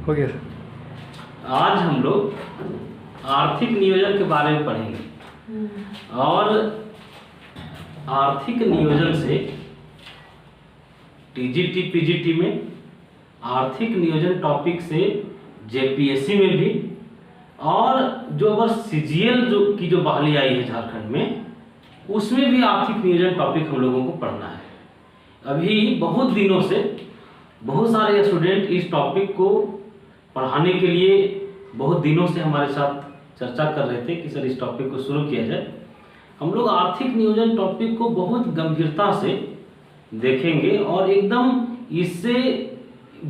हो गया सर। आज हम लोग आर्थिक नियोजन के बारे में पढ़ेंगे और आर्थिक नियोजन से टीजीटी पीजीटी में आर्थिक नियोजन टॉपिक से जेपीएससी में भी और जो अगर सीजीएल जो बहाली आई है झारखंड में उसमें भी आर्थिक नियोजन टॉपिक हम लोगों को पढ़ना है। अभी बहुत दिनों से बहुत सारे स्टूडेंट इस टॉपिक को पढ़ाने के लिए बहुत दिनों से हमारे साथ चर्चा कर रहे थे कि सर इस टॉपिक को शुरू किया जाए। हम लोग आर्थिक नियोजन टॉपिक को बहुत गंभीरता से देखेंगे और एकदम इससे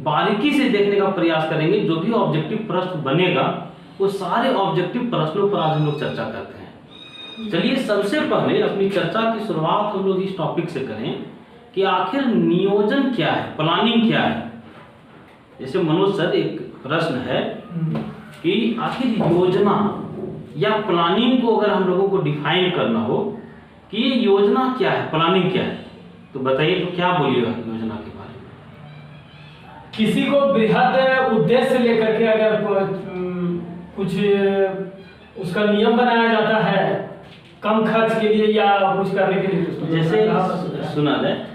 बारीकी से देखने का प्रयास करेंगे। जो भी ऑब्जेक्टिव प्रश्न बनेगा वो सारे ऑब्जेक्टिव प्रश्नों पर आज हम लोग चर्चा करते हैं। चलिए सबसे पहले अपनी चर्चा की शुरुआत हम लोग इस टॉपिक से करें कि आखिर नियोजन क्या है, प्लानिंग क्या है। जैसे मनोज सर एक प्रश्न है कि आखिर योजना या प्लानिंग को अगर हम लोगों को डिफाइन करना हो कि ये योजना क्या है, प्लानिंग क्या है, तो बताइए तो क्या बोलिएगा योजना के बारे में। किसी को बृहद उद्देश्य लेकर के अगर कुछ उसका नियम बनाया जाता है कम खर्च के लिए या कुछ करने के लिए, जैसे सुना जाए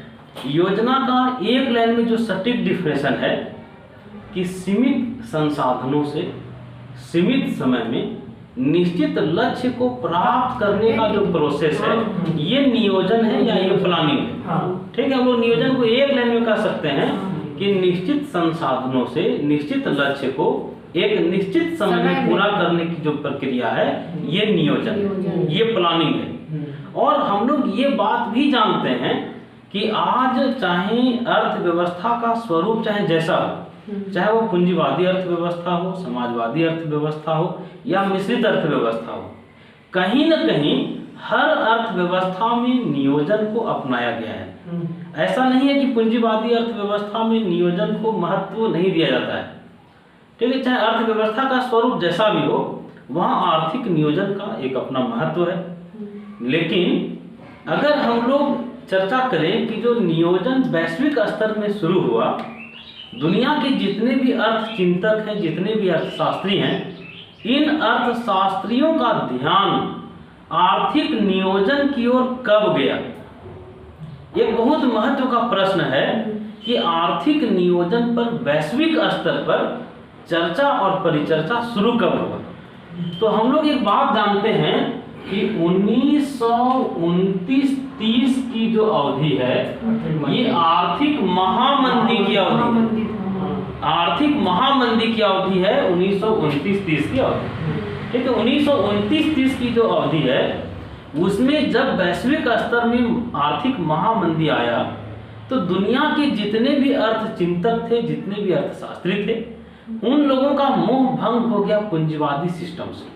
योजना का एक लाइन में जो सटीक डिफिनेशन है कि सीमित संसाधनों से सीमित समय में निश्चित लक्ष्य को प्राप्त करने का जो प्रोसेस है ये नियोजन है या ये प्लानिंग है। ठीक है, हम लोग नियोजन को एक लाइन में कह सकते हैं कि निश्चित संसाधनों से निश्चित लक्ष्य को एक निश्चित समय में पूरा करने की जो प्रक्रिया है ये नियोजन, ये प्लानिंग है। और हम लोग ये बात भी जानते हैं कि आज चाहे अर्थव्यवस्था का स्वरूप चाहे जैसा हो, चाहे वो पूंजीवादी अर्थव्यवस्था हो, समाजवादी अर्थव्यवस्था हो या मिश्रित अर्थव्यवस्था हो, कहीं न कहीं हर अर्थव्यवस्था में नियोजन को अपनाया गया है। ऐसा नहीं है कि पूंजीवादी अर्थव्यवस्था में नियोजन को महत्व नहीं दिया जाता है। ठीक है, चाहे अर्थव्यवस्था का स्वरूप जैसा भी हो वहाँ आर्थिक नियोजन का एक अपना महत्व है। लेकिन अगर हम लोग चर्चा करें कि जो नियोजन वैश्विक स्तर में शुरू हुआ, दुनिया के जितने भी अर्थ चिंतक हैं, जितने भी अर्थशास्त्री हैं, इन अर्थशास्त्रियों का ध्यान आर्थिक नियोजन की ओर कब गया। एक बहुत महत्व का प्रश्न है कि आर्थिक नियोजन पर वैश्विक स्तर पर चर्चा और परिचर्चा शुरू कब हुआ। तो हम लोग एक बात जानते हैं कि 1929-30 की जो अवधि है ये आर्थिक महामंदी की अवधि, आर्थिक महामंदी की अवधि है 1929-30 की अवधि। ठीक है, 1929-30 की जो अवधि है उसमें जब वैश्विक स्तर में आर्थिक महामंदी आया तो दुनिया के जितने भी अर्थचिंतक थे, जितने भी अर्थशास्त्री थे, उन लोगों का मोह भंग हो गया पूंजीवादी सिस्टम से।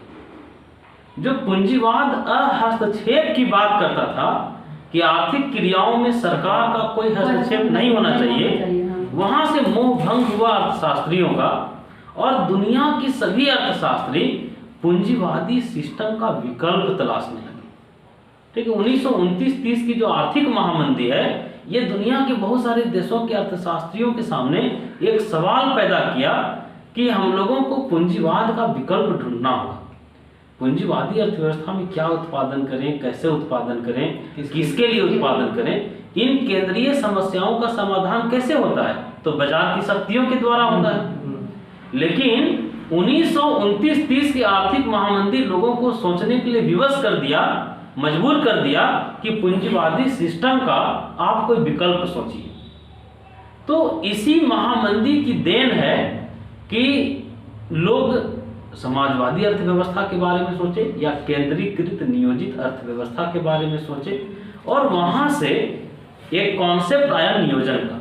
जो पूंजीवाद हस्तक्षेप की बात करता था कि आर्थिक क्रियाओं में सरकार का कोई हस्तक्षेप नहीं होना चाहिए, वहां से मोह भंग हुआ अर्थशास्त्रियों का और दुनिया की सभी अर्थशास्त्री पूंजीवादी सिस्टम का विकल्प तलाशने लगे। ठीक है, 1929-30 की जो आर्थिक महामंदी है ये दुनिया के बहुत सारे देशों के अर्थशास्त्रियों के सामने एक सवाल पैदा किया कि हम लोगों को पूंजीवाद का विकल्प ढूंढना होगा। पूंजीवादी अर्थव्यवस्था में क्या उत्पादन करें, कैसे उत्पादन करें, किसके लिए उत्पादन करें, इन केंद्रीय समस्याओं का समाधान कैसे होता है, तो बाजार की शक्तियों के द्वारा होता है। लेकिन 1929-30 की आर्थिक महामंदी लोगों को सोचने के लिए विवश कर दिया, मजबूर कर दिया कि पूंजीवादी सिस्टम का आप कोई विकल्प सोचिए। तो इसी महामंदी की देन है कि लोग समाजवादी अर्थव्यवस्था के बारे में सोचे या केंद्रीकृत नियोजित अर्थव्यवस्था के बारे में सोचे और वहां से एक कॉन्सेप्ट आया नियोजन का।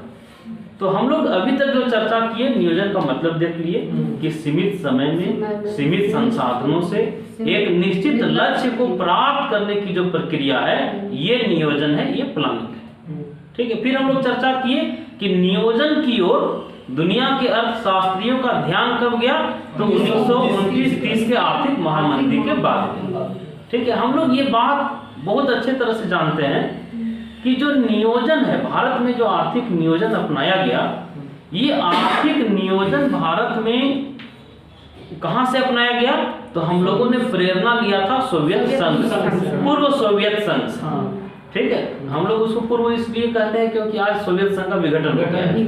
तो हम लोग अभी तक जो चर्चा किए नियोजन का मतलब देख लिए कि सीमित समय में सीमित संसाधनों से एक निश्चित लक्ष्य को प्राप्त करने की जो प्रक्रिया है ये नियोजन है, ये प्लानिंग है। ठीक है, फिर हम लोग चर्चा किए कि नियोजन की ओर दुनिया के अर्थशास्त्रियों का ध्यान कब गया, तो 1929-30 के आर्थिक महामंदी के बाद। ठीक है, हम लोग ये बात बहुत अच्छे तरह से जानते हैं कि जो नियोजन है भारत में, जो आर्थिक नियोजन अपनाया गया ये आर्थिक नियोजन भारत में कहां से अपनाया गया? तो हम लोगों ने प्रेरणा लिया था सोवियत संघ, पूर्व सोवियत संघ। ठीक है, हम लोग उसको पूर्व इसलिए कहते हैं क्योंकि आज सोवियत संघ का विघटन हो गया है।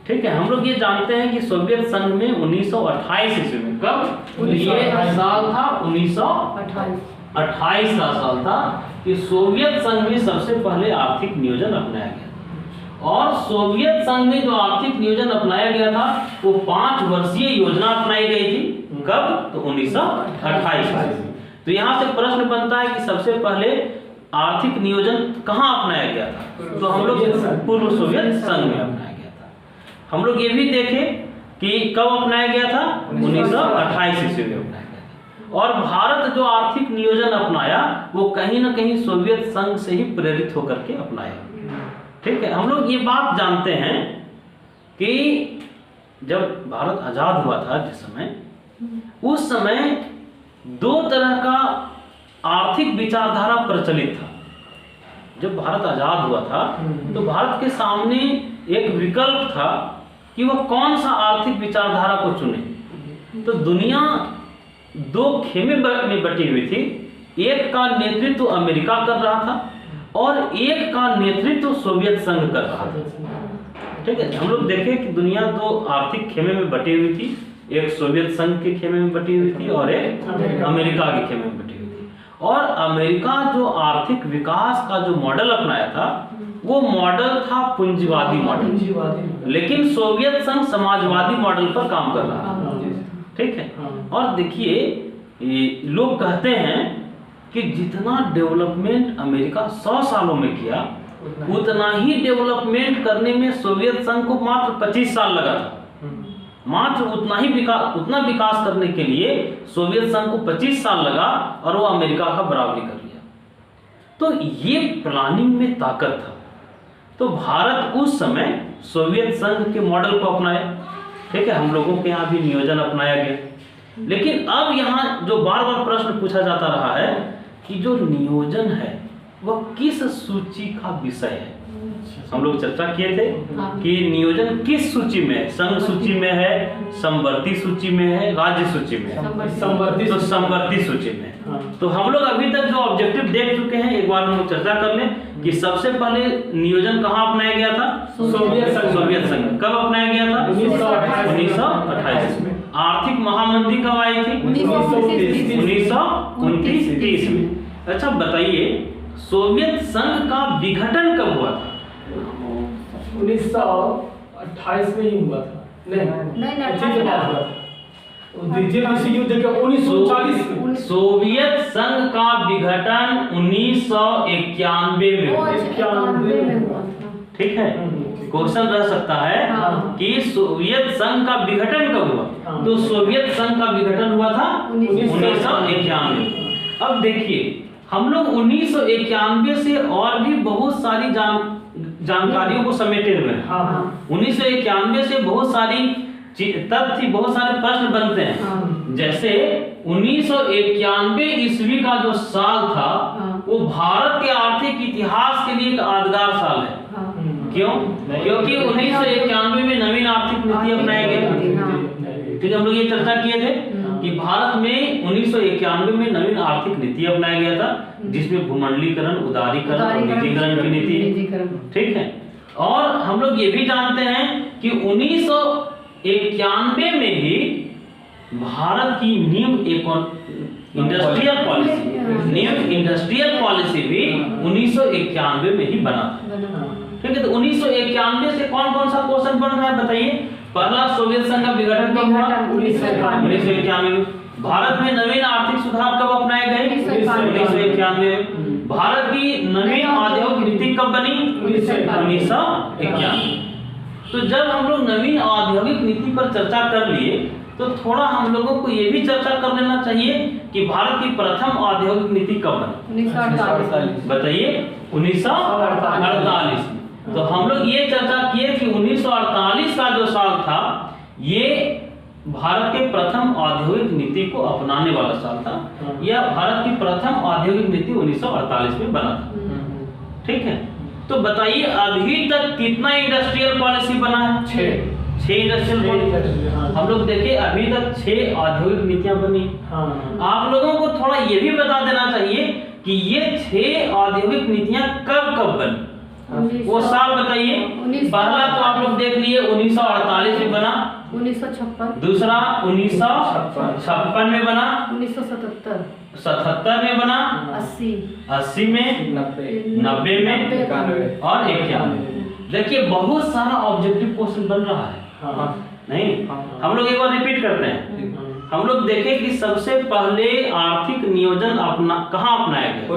ठीक है, हम लोग ये जानते हैं कि सोवियत संघ में 1928 ईस्वी में, कब ये साल था 1928 का साल था कि सोवियत संघ में सबसे पहले आर्थिक नियोजन अपनाया गया। और सोवियत संघ में जो आर्थिक नियोजन अपनाया गया था वो 5 वर्षीय योजना अपनाई गई थी। कब? तो 1928 में। तो यहाँ से प्रश्न बनता है कि सबसे पहले आर्थिक नियोजन कहाँ अपनाया गया था? तो हम लोग पूर्व सोवियत संघ में अपनाया गया था। हम लोग ये भी देखें कि कब अपनाया गया था? 1928 ईस्वी में अपनाया गया था। और भारत जो आर्थिक नियोजन अपनाया वो कहीं ना कहीं सोवियत संघ से ही प्रेरित होकर के अपनाया। ठीक है, हम लोग ये बात जानते हैं कि जब भारत आजाद हुआ था जिस समय, उस समय 2 तरह का आर्थिक विचारधारा प्रचलित था। जब भारत आजाद हुआ था तो भारत के सामने एक विकल्प था कि वह कौन सा आर्थिक विचारधारा को चुने। तो दुनिया 2 खेमे में बटी हुई थी। एक का नेतृत्व अमेरिका कर रहा था और एक का नेतृत्व सोवियत संघ कर रहा था। ठीक है, हम लोग देखें कि दुनिया 2 आर्थिक खेमे में बटी हुई थी। एक सोवियत संघ के खेमे में बटी हुई थी और एक अमेरिका के खेमे में बटी हुई थी। और अमेरिका जो आर्थिक विकास का जो मॉडल अपनाया था वो मॉडल था पूंजीवादी मॉडल, लेकिन सोवियत संघ समाजवादी मॉडल पर काम कर रहा था। ठीक है, और देखिए लोग कहते हैं कि जितना डेवलपमेंट अमेरिका 100 सालों में किया उतना ही डेवलपमेंट करने में सोवियत संघ को मात्र 25 साल लगा था। मात्र उतना विकास करने के लिए सोवियत संघ को 25 साल लगा और वो अमेरिका का बराबरी कर लिया। तो ये प्लानिंग में ताकत था। तो भारत उस समय सोवियत संघ के मॉडल को अपनाया। ठीक है, हम लोगों के यहाँ भी नियोजन अपनाया गया। लेकिन अब यहाँ जो बार बार प्रश्न पूछा जाता रहा है कि जो नियोजन है वह किस सूची का विषय है। हम लोग चर्चा किए थे कि नियोजन किस सूची में है? संघ सूची में है, समवर्ती सूची में है, राज्य सूची में है। तो समवर्ती सूची में। तो हम लोग अभी तक जो ऑब्जेक्टिव देख चुके हैं, एक बार हम लोग चर्चा कर लें कि सबसे पहले नियोजन कहाँ अपनाया गया था? सोवियत संघ। कब अपनाया गया था? 1928 में। आर्थिक महामंदी कब आई थी? 1929-30 में। अच्छा बताइए, सोवियत संघ का विघटन कब हुआ था? 1928 में ही हुआ था। नहीं, द्वितीय विश्व युद्ध के 1940 सोवियत संघ का विघटन 1991 में हुआ। ठीक है, क्वेश्चन रह सकता है कि सोवियत संघ का विघटन कब हुआ? तो सोवियत संघ का विघटन हुआ था 1991। अब देखिए, हम लोग 1991 से और भी बहुत सारी जानकारियों को समेटे हुए हैं। 1991 से बहुत सारी तथ्य, बहुत सारे प्रश्न बनते हैं। जैसे 1991 ईस्वी का जो साल था वो भारत के आर्थिक इतिहास के लिए एक यादगार साल है। क्यों? क्योंकि 1991 में नवीन आर्थिक नीति अपनाया गया। ठीक है, हम लोग ये चर्चा किए थे कि भारत में 1991 में नवीन आर्थिक नीति अपनाया गया था जिसमें भूमंडलीकरण, उदारीकरण और निजीकरण की नीति। ठीक है, और हम लोग ये भी जानते हैं कि 1991 में ही भारत की न्यू इंडस्ट्रियल पॉलिसी भी 1991 में ही बना था। ठीक है, तो 1991 से कौन कौन सा क्वेश्चन बन रहा है बताइए? पहला, सोवियत संघ का विघटन कब हुआ? 1991 में। भारत में नवीन आर्थिक सुधार कब अपनाए गए? 1991 में। भारत की नवीन औद्योगिक नीति कब बनी? 1991। तो जब हम लोग नवीन औद्योगिक नीति पर चर्चा कर लिए तो थोड़ा हम लोगों को ये भी चर्चा कर लेना चाहिए कि भारत की प्रथम औद्योगिक नीति कब बनी? 1948। बताइए, 1948। तो हम लोग ये चर्चा किए कि 1948 का जो साल था ये भारत के प्रथम औद्योगिक नीति को अपनाने वाला साल था। यह भारत की प्रथम औद्योगिक नीति 1948 में बना था। ठीक है, तो बताइए अभी तक कितना इंडस्ट्रियल पॉलिसी बना है? 6 इंडस्ट्रियल पॉलिसी। हम लोग देखे अभी तक 6 औद्योगिक नीतियां बनी। आप लोगों को थोड़ा ये भी बता देना चाहिए कि ये 6 औद्योगिक नीतियां कब कब बनी, वो साल बताइए। पहला तो आप लोग देख लिए 1948 में बना, 1956, दूसरा 1956 में बना, 1977 में बना, 80 में, 90 में और 91। देखिए बहुत सारा ऑब्जेक्टिव क्वेश्चन बन रहा है। नहीं, हम लोग एक बार रिपीट करते हैं। हम लोग देखें कि सबसे पहले आर्थिक नियोजन कहाँ अपनाया गया?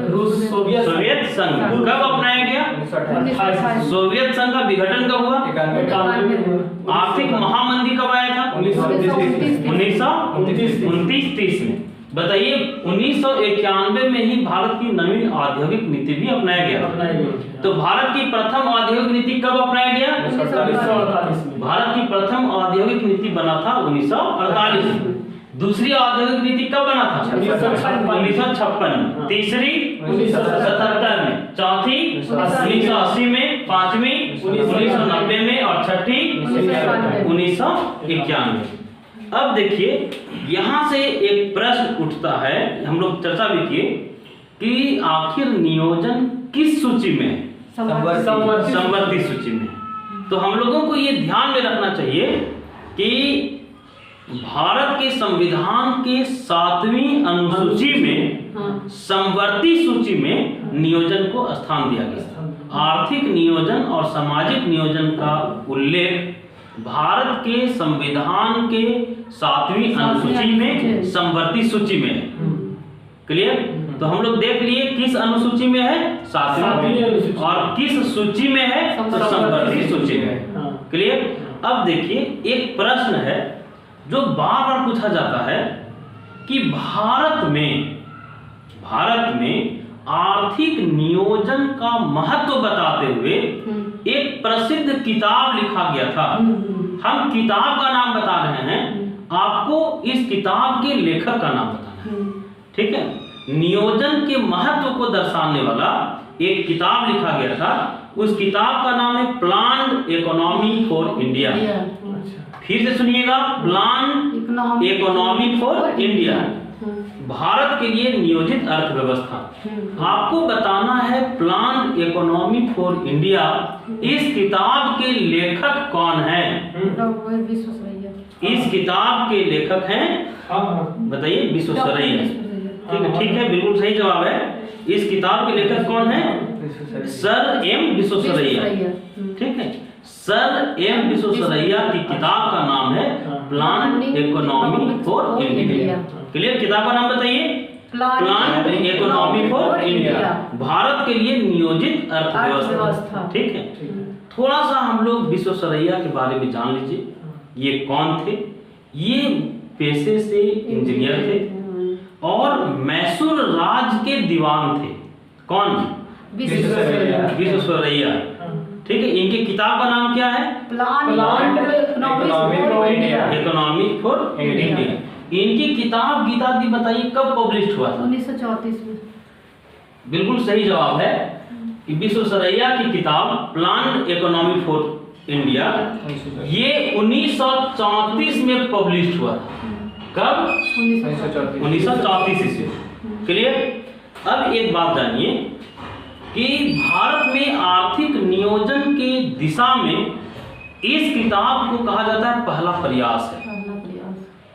रूस सोवियत संघ। कब अपनाया गया? 1928। सोवियत संघ का विघटन कब हुआ? 91। आर्थिक महामंदी कब आया था? 1929-30 में। बताइए 1991 में ही भारत की नवीन औद्योगिक नीति भी अपनाया गया। तो भारत की प्रथम औद्योगिक नीति कब अपनाया गया? 1948 में। भारत की प्रथम औद्योगिक नीति बना था 1948 में। दूसरी औद्योगिक नीति कब बना था? 1956 में। तीसरी 1977 में, चौथी 1980 में, पांचवी 1990 में और छठी 1991। अब देखिए यहाँ से एक प्रश्न उठता है, हम लोग चर्चा भी किए कि आखिर नियोजन किस सूची में है? संवर्ती सूची में। तो हम लोगों को ये ध्यान में रखना चाहिए कि भारत के संविधान के 7वीं अनुसूची में संवर्ती सूची में नियोजन को स्थान दिया गया। आर्थिक नियोजन और सामाजिक नियोजन का उल्लेख भारत के संविधान के 7वीं अनुसूची में संवर्ती सूची में है। क्लियर? तो हम लोग देख लिए किस अनुसूची में है? 7वीं। और किस सूची में है? तो संवर्ती सूची में। क्लियर? अब देखिए एक प्रश्न है जो बार बार पूछा जाता है कि भारत में आर्थिक नियोजन का महत्व बताते हुए एक प्रसिद्ध किताब लिखा गया था। हम किताब का नाम बता रहे हैं, आपको इस किताब के लेखक का नाम बताना है। ठीक है? नियोजन के महत्व को दर्शाने वाला एक किताब लिखा गया था। उस किताब का नाम है प्लान्ड इकोनॉमी फॉर इंडिया। फिर से सुनिएगा, planned economy for India, Bharat के लिए नियोजित अर्थव्यवस्था। आपको बताना है प्लान्ड इकोनॉमी फॉर इंडिया, इस किताब के लेखक कौन है? इस किताब के लेखक हैं, बताइए, विश्वेश्वरैया। ठीक है, बिल्कुल सही जवाब है। इस किताब के लेखक कौन है? Sir M Visvesvaraya. ठीक है, सर एम विश्वेश्वरैया की किताब का नाम है planned economy for India. Clear? किताब का नाम बताइए, planned economy for India, Bharat के लिए नियोजित अर्थव्यवस्था। ठीक है, थोड़ा सा हम लोग विश्वेश्वरैया के बारे में जान लीजिए। ये कौन थे? ये पेशे से इंजीनियर थे और मैसूर राज के दीवान थे। कौन? विश्वेश्वरैया। ठीक है, इनकी किताब का नाम क्या है? Planned economy for India. इनकी किताब गीता दी बताइए कब पब्लिश हुआ था? 1934 में। बिल्कुल सही जवाब है कि विश्वेश्वरैया की किताब प्लान्ड इकोनॉमी फॉर इंडिया ये 1934 में पब्लिश हुआ था। कब? 1934 ईस्वी। क्लियर? अब एक बात जानिए कि भारत में आर्थिक नियोजन के दिशा में इस किताब को कहा जाता है पहला प्रयास है।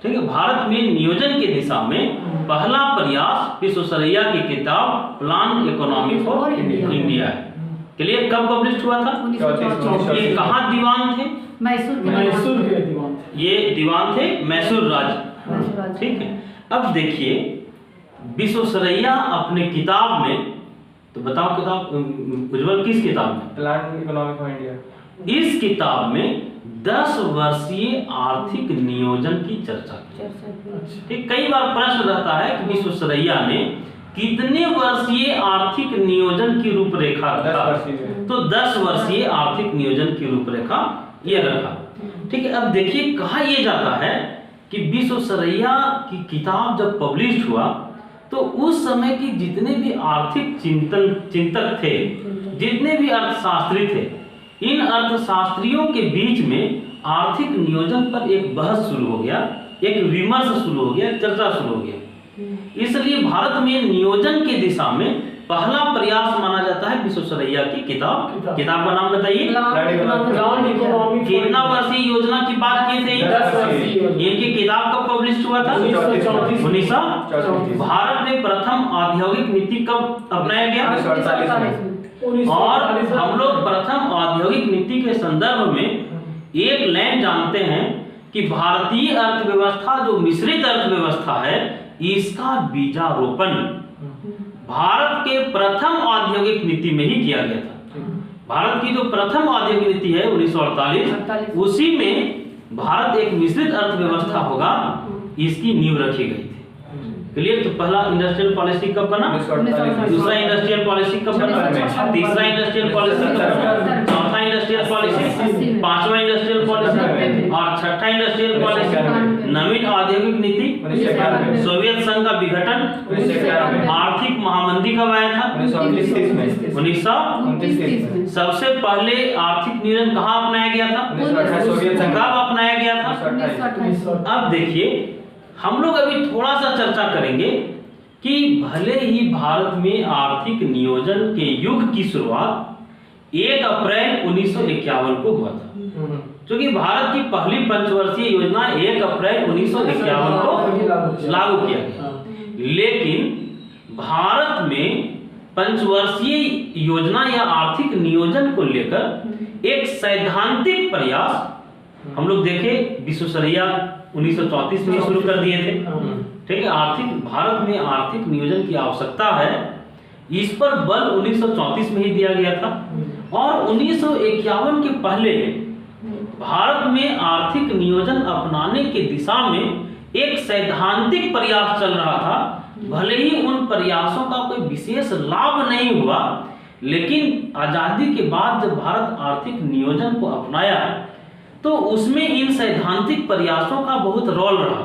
ठीक है, भारत में नियोजन के दिशा में पहला प्रयास विश्वेश्वरैया की किताब प्लान्ड इकोनॉमी फॉर इंडिया है। क्लियर? कब पब्लिश हुआ था? 1934। ये कहाँ दीवान थे? मैसूर के दीवान थे। ये दीवान थे मैसूर राज। ठीक है, अब देखिए विश्वेश्वरैया अपने किताब में, तो बताओ किताब उज्जवल किस किताब में? Planned economy for India. इस किताब में 10 वर्षीय आर्थिक नियोजन की चर्चा की। ठीक, कई बार प्रश्न रहता है कि विश्वेश्वरैया ने कितने वर्षीय आर्थिक नियोजन की रूपरेखा रखा? तो 10 वर्षीय आर्थिक नियोजन की रूपरेखा ये रखा। ठीक है, अब देखिए कहा यह जाता है कि विश्वेश्वरैया की किताब जब पब्लिश हुआ तो उस समय की जितने भी आर्थिक चिंतक थे, जितने भी अर्थशास्त्री थे, इन अर्थशास्त्रियों के बीच में आर्थिक नियोजन पर एक बहस शुरू हो गया, एक विमर्श शुरू हो गया, चर्चा शुरू हो गया। इसलिए भारत में नियोजन की दिशा में पहला प्रयास माना जाता है विश्वेश्वरैया की किताब का नाम बताइए। कितना वर्षीय योजना की बात की थी? 10 वर्षीय। इनकी किताब कब पब्लिश हुआ था? 1934। भारत में प्रथम औद्योगिक नीति कब अपनाया गया? 1948 और हम लोग प्रथम औद्योगिक नीति के संदर्भ में एक लाइन जानते हैं कि भारतीय अर्थव्यवस्था जो मिश्रित अर्थव्यवस्था है, इसका बीजारोपण भारत के प्रथम औद्योगिक नीति में ही किया गया था। भारत की जो प्रथम औद्योगिक नीति है 1948, उसी में भारत एक मिश्रित अर्थव्यवस्था होगा, इसकी नींव रखी गई थी। क्लियर? तो पहला इंडस्ट्रियल पॉलिसी कब बना? दूसरा इंडस्ट्रियल पॉलिसी कब बना? तीसरा इंडस्ट्रियल पॉलिसी कब बना? चौथा इंडस्ट्रियल पॉलिसी, पांचवा इंडस्ट्रियल पॉलिसी और छठा इंडस्ट्रियल पॉलिसी। नवीन औद्योगिक नीति, सोवियत संघ का विघटन, आर्थिक महामंदी कब आया था? 1929। सबसे पहले आर्थिक नियोजन कहाँ अपनाया गया था? कब अपनाया गया था? अब देखिए, हम लोग अभी थोड़ा सा चर्चा करेंगे कि भले ही भारत में आर्थिक नियोजन के युग की शुरुआत 1 अप्रैल 1951 को हुआ था, क्योंकि भारत की पहली पंचवर्षीय योजना 1 अप्रैल 1951 को लागू किया गया। लेकिन भारत में पंचवर्षीय योजना या आर्थिक नियोजन को लेकर एक सैद्धांतिक प्रयास हम लोग देखे विश्वेश्वरैया 1934 में शुरू कर दिए थे। ठीक है, भारत में आर्थिक नियोजन की आवश्यकता है, इस पर बल 1934 में ही दिया गया था। और 1951 के पहले भारत में आर्थिक नियोजन अपनाने की दिशा में एक सैद्धांतिक प्रयास चल रहा था। भले ही उन प्रयासों का कोई विशेष लाभ नहीं हुआ, लेकिन आजादी के बाद जब भारत आर्थिक नियोजन को अपनाया तो उसमें इन सैद्धांतिक प्रयासों का बहुत रोल रहा।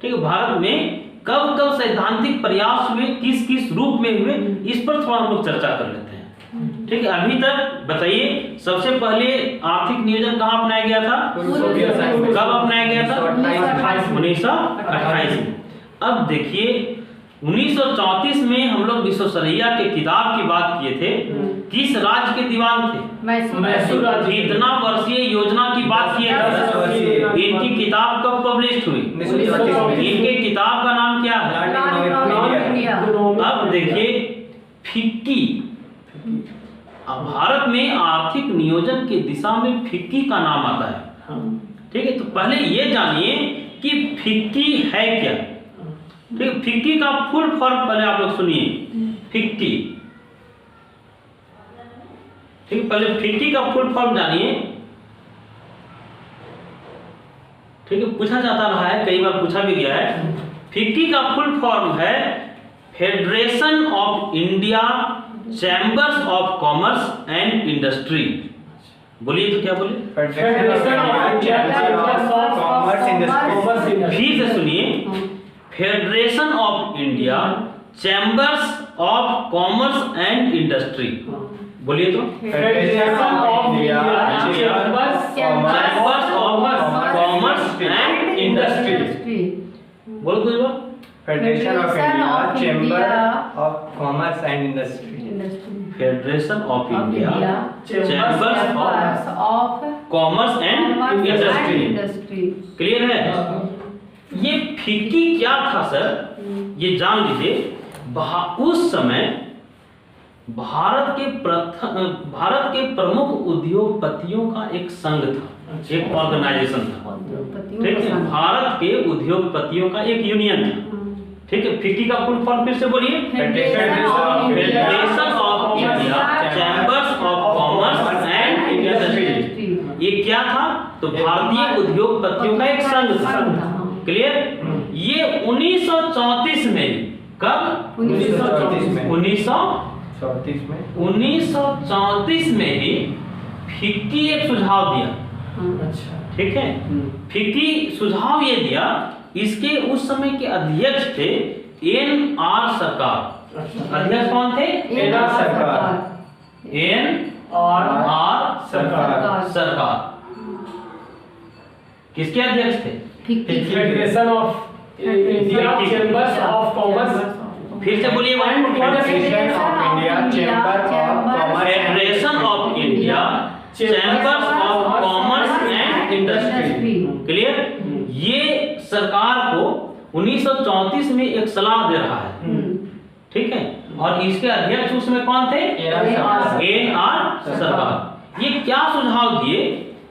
ठीक है, भारत में कब कब सैद्धांतिक प्रयास हुए, किस किस रूप में हुए, इस पर थोड़ा हम लोग चर्चा कर लेते हैं। ठीक है, अभी तक बताइए, सबसे पहले आर्थिक नियोजन कहाँ अपनाया गया था? कब अपनाया गया था? 1928 में। अब देखिए, 1934 में हम लोग विश्वेश्वरैया के किताब की बात किए थे। किस राज्य के दीवान थे? मैसूर राज्य। कितना वर्षीय योजना की बात किए थे? इनकी किताब कब पब्लिश हुई? इनके किताब का नाम क्या है? अब देखिए, फिक्की। भारत में आर्थिक नियोजन की दिशा में फिक्की का नाम आता है। ठीक है, तो पहले ये जानिए कि फिक्की है क्या। ठीक, फिक्की का फुल फॉर्म पहले आप लोग सुनिए। फिक्की, ठीक, पहले फिक्की का फुल फॉर्म जानिए। ठीक है, पूछा जाता रहा है, कई बार पूछा भी गया है। फिक्की का फुल फॉर्म है federation of India chambers of commerce and industry. बोलिए तो क्या बोले? Federation of commerce industry. फिर से सुनिए, federation of India chambers of commerce and industry. बोलिए तो? Federation of India chambers of commerce and industry. बोलो तो बार। Federation of India chamber of commerce and industry. Federation of India chambers of commerce and industry. Clear है? ये FICCI क्या था sir, ये जान लीजिए। उस समय भारत के प्रमुख उद्योगपतियों का एक संघ था, एक ऑर्गेनाइजेशन था। ठीक है, भारत के उद्योगपतियों का एक यूनियन था। ठीक है, फिक्की का फुल फॉर्म फिर से बोलिए। Federation of India chambers of commerce and industry. ये क्या था? तो भारतीय उद्योगपतियों का एक संघ था। क्लियर? ये 1934 में, कब? 1934 में ही फिक्की एक सुझाव दिया। ठीक है, फिक्की सुझाव ये दिया, इसके उस समय के अध्यक्ष थे NR सरकार। अध्यक्ष कौन थे? NR सरकार। NR सरकार। सरकार किसके अध्यक्ष थे? Federation of India chambers of commerce. फिर से बोलिए। Federation of India chamber of commerce. Federation of India chambers of commerce and industry. Clear? ये सरकार को 1934 में एक सलाह दे रहा है, ठीक है, और इसके अध्यक्ष उसमें कौन थे? NR सरकार। ये क्या सुझाव दिए?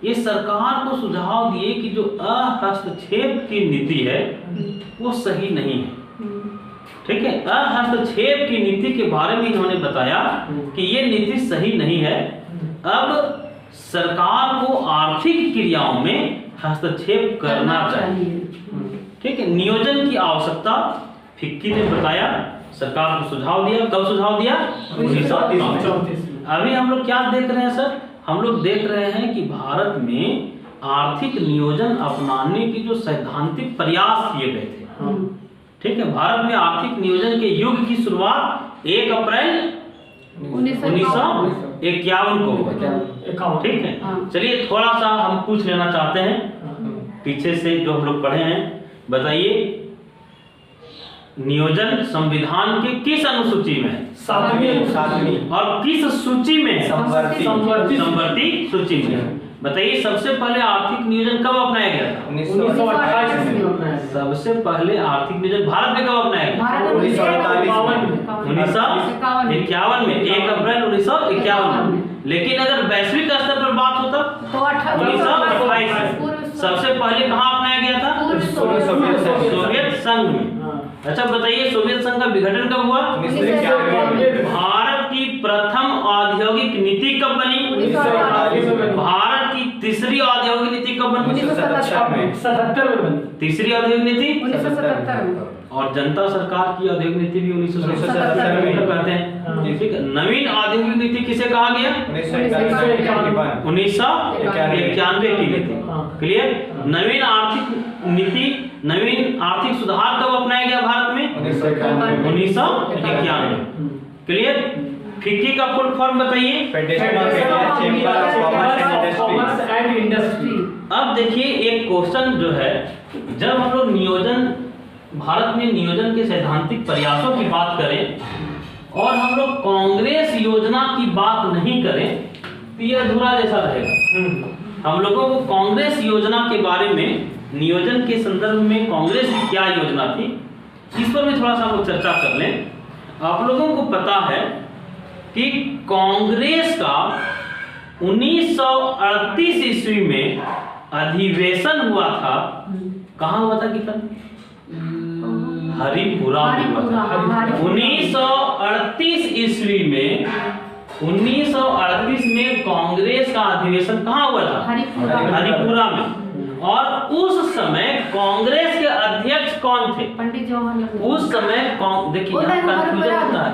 ये सरकार को सुझाव दिए कि जो अहस्तक्षेप की नीति है वो सही नहीं है, ठीक है। अहस्तक्षेप की नीति के बारे में इन्होंने बताया कि ये नीति सही नहीं है। अब सरकार को आर्थिक क्रियाओं में हस्तक्षेप करना चाहिए, ठीक है। नियोजन की आवश्यकता फिक्की ने बताया, सरकार को सुझाव दिया। कब सुझाव दिया? 1934। अभी हम लोग क्या देख रहे हैं सर? हम लोग देख रहे हैं कि भारत में आर्थिक नियोजन अपनाने के जो सैद्धांतिक प्रयास किए गए थे, ठीक है। भारत में आर्थिक नियोजन के युग की शुरुआत 1 अप्रैल 1951 को हुआ, ठीक है। चलिए थोड़ा सा हम पूछ लेना चाहते हैं पीछे से जो हम लोग पढ़े हैं। बताइए, नियोजन संविधान के किस अनुसूची में है? 7वीं। और किस सूची में है? संवर्ती सूची में है। बताइए, सबसे पहले आर्थिक नियोजन कब अपनाया गया था? 1928 में। सबसे पहले आर्थिक नियोजन भारत में कब अपनाया गया? 1951 में, 1 अप्रैल 1951 में। लेकिन अगर वैश्विक स्तर पर बात हो तब तो 1928 में। सबसे पहले कहाँ अपनाया गया था? सोवियत संघ में। अच्छा बताइए, सोवियत संघ का विघटन कब हुआ? 1991। भारत की प्रथम औद्योगिक नीति कब बनी? 1948 में। भारत की तीसरी औद्योगिक नीति कब बनी? 1977 में बनी। तीसरी औद्योगिक नीति 1977 में। और जनता सरकार की औद्योगिक नीति भी 1977 में कहते हैं, ठीक है। नवीन औद्योगिक नीति किसे कहा गया? 1991 की नीति। क्लियर? नवीन आर्थिक नीति, नवीन आर्थिक सुधार कब अपनाया गया भारत में? 1991। क्लियर? फिक्की का फुल फॉर्म बताइए। Federation of India chamber of commerce and industry. अब देखिए, एक क्वेश्चन जो है, जब हम लोग नियोजन, भारत में नियोजन के सैद्धांतिक प्रयासों की बात करें और हम लोग कांग्रेस योजना की बात नहीं करें तो यह अधूरा जैसा रहेगा। हम लोगों को कांग्रेस योजना के बारे में, नियोजन के संदर्भ में कांग्रेस की क्या योजना थी, इस पर भी थोड़ा सा हम लोग चर्चा कर लें। आप लोगों को पता है कि कांग्रेस का 1938 ईस्वी में अधिवेशन हुआ था। कहाँ हुआ था कितना? हरिपुरा में हुआ था। 1938 ईस्वी में, 1938 में कांग्रेस का अधिवेशन कहाँ हुआ था? हरिपुरा में। और उस समय कांग्रेस के अध्यक्ष कौन थे? पंडित जवाहरलाल। उस समय देखिए कंफ्यूजन होता है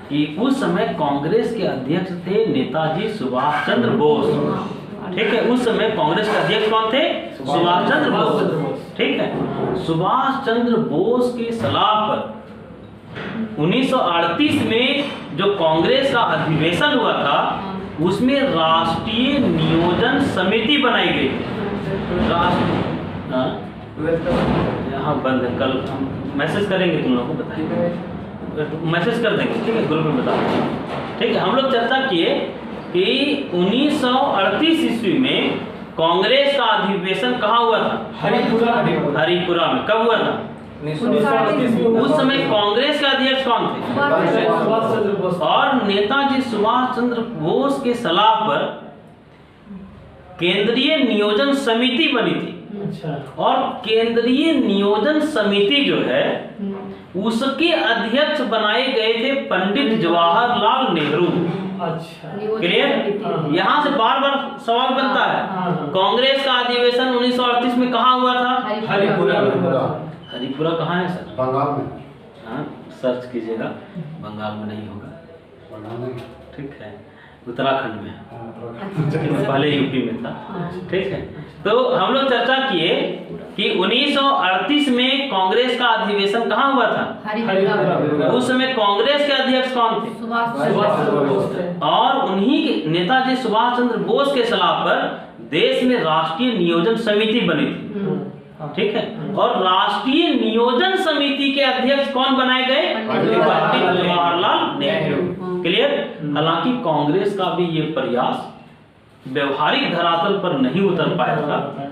कि उस समय कांग्रेस के अध्यक्ष थे नेताजी सुभाष चंद्र बोस, ठीक है। उस समय कांग्रेस के अध्यक्ष कौन थे? सुभाष चंद्र बोस, ठीक है। सुभाष चंद्र बोस की सलाह पर 1938 में जो कांग्रेस का अधिवेशन हुआ था, उसमें राष्ट्रीय नियोजन समिति बनाई गई थी। यहाँ बंद है, कल हम मैसेज करेंगे, तुम लोगों को बताएंगे, मैसेज कर देंगे, ठीक है, ग्रुप में बता देंगे, ठीक है। हम लोग चर्चा किए कि 1938 ईस्वी में कांग्रेस का अधिवेशन कहाँ हुआ था? हरिपुरा में। कब हुआ था? उस समय कांग्रेस के अध्यक्ष कौन थे? सुभाष चंद्र बोस। और नेताजी सुभाष चंद्र बोस के सलाह पर केंद्रीय नियोजन समिति बनी थी। अच्छा। और केंद्रीय नियोजन समिति जो है, उसके अध्यक्ष बनाए गए थे पंडित जवाहरलाल नेहरू। अच्छा। क्लियर? यहाँ से बार बार सवाल बनता है, कांग्रेस का अधिवेशन 1938 में कहाँ हुआ था? हरिपुरा। हरिपुरा कहाँ है सर? बंगाल में। हाँ, सर्च कीजिएगा, बंगाल में नहीं होगा, बंगाल में। ठीक है। उत्तराखंड में है, पहले यूपी में था। ठीक है, तो हम लोग चर्चा किए कि 1938 में कांग्रेस का अधिवेशन कहाँ हुआ था? हरिपुरा। उस समय कांग्रेस के अध्यक्ष कौन थे? सुभाष चंद्र बोस थे। और उन्हीं के नेताजी सुभाष चंद्र बोस के सलाह पर देश में राष्ट्रीय नियोजन समिति बनी थी। ठीक है, और राष्ट्रीय नियोजन समिति के अध्यक्ष कौन बनाए गए? पंडित जवाहरलाल नेहरू। क्लियर? हालांकि कांग्रेस का भी ये प्रयास व्यवहारिक धरातल पर नहीं उतर पाया था।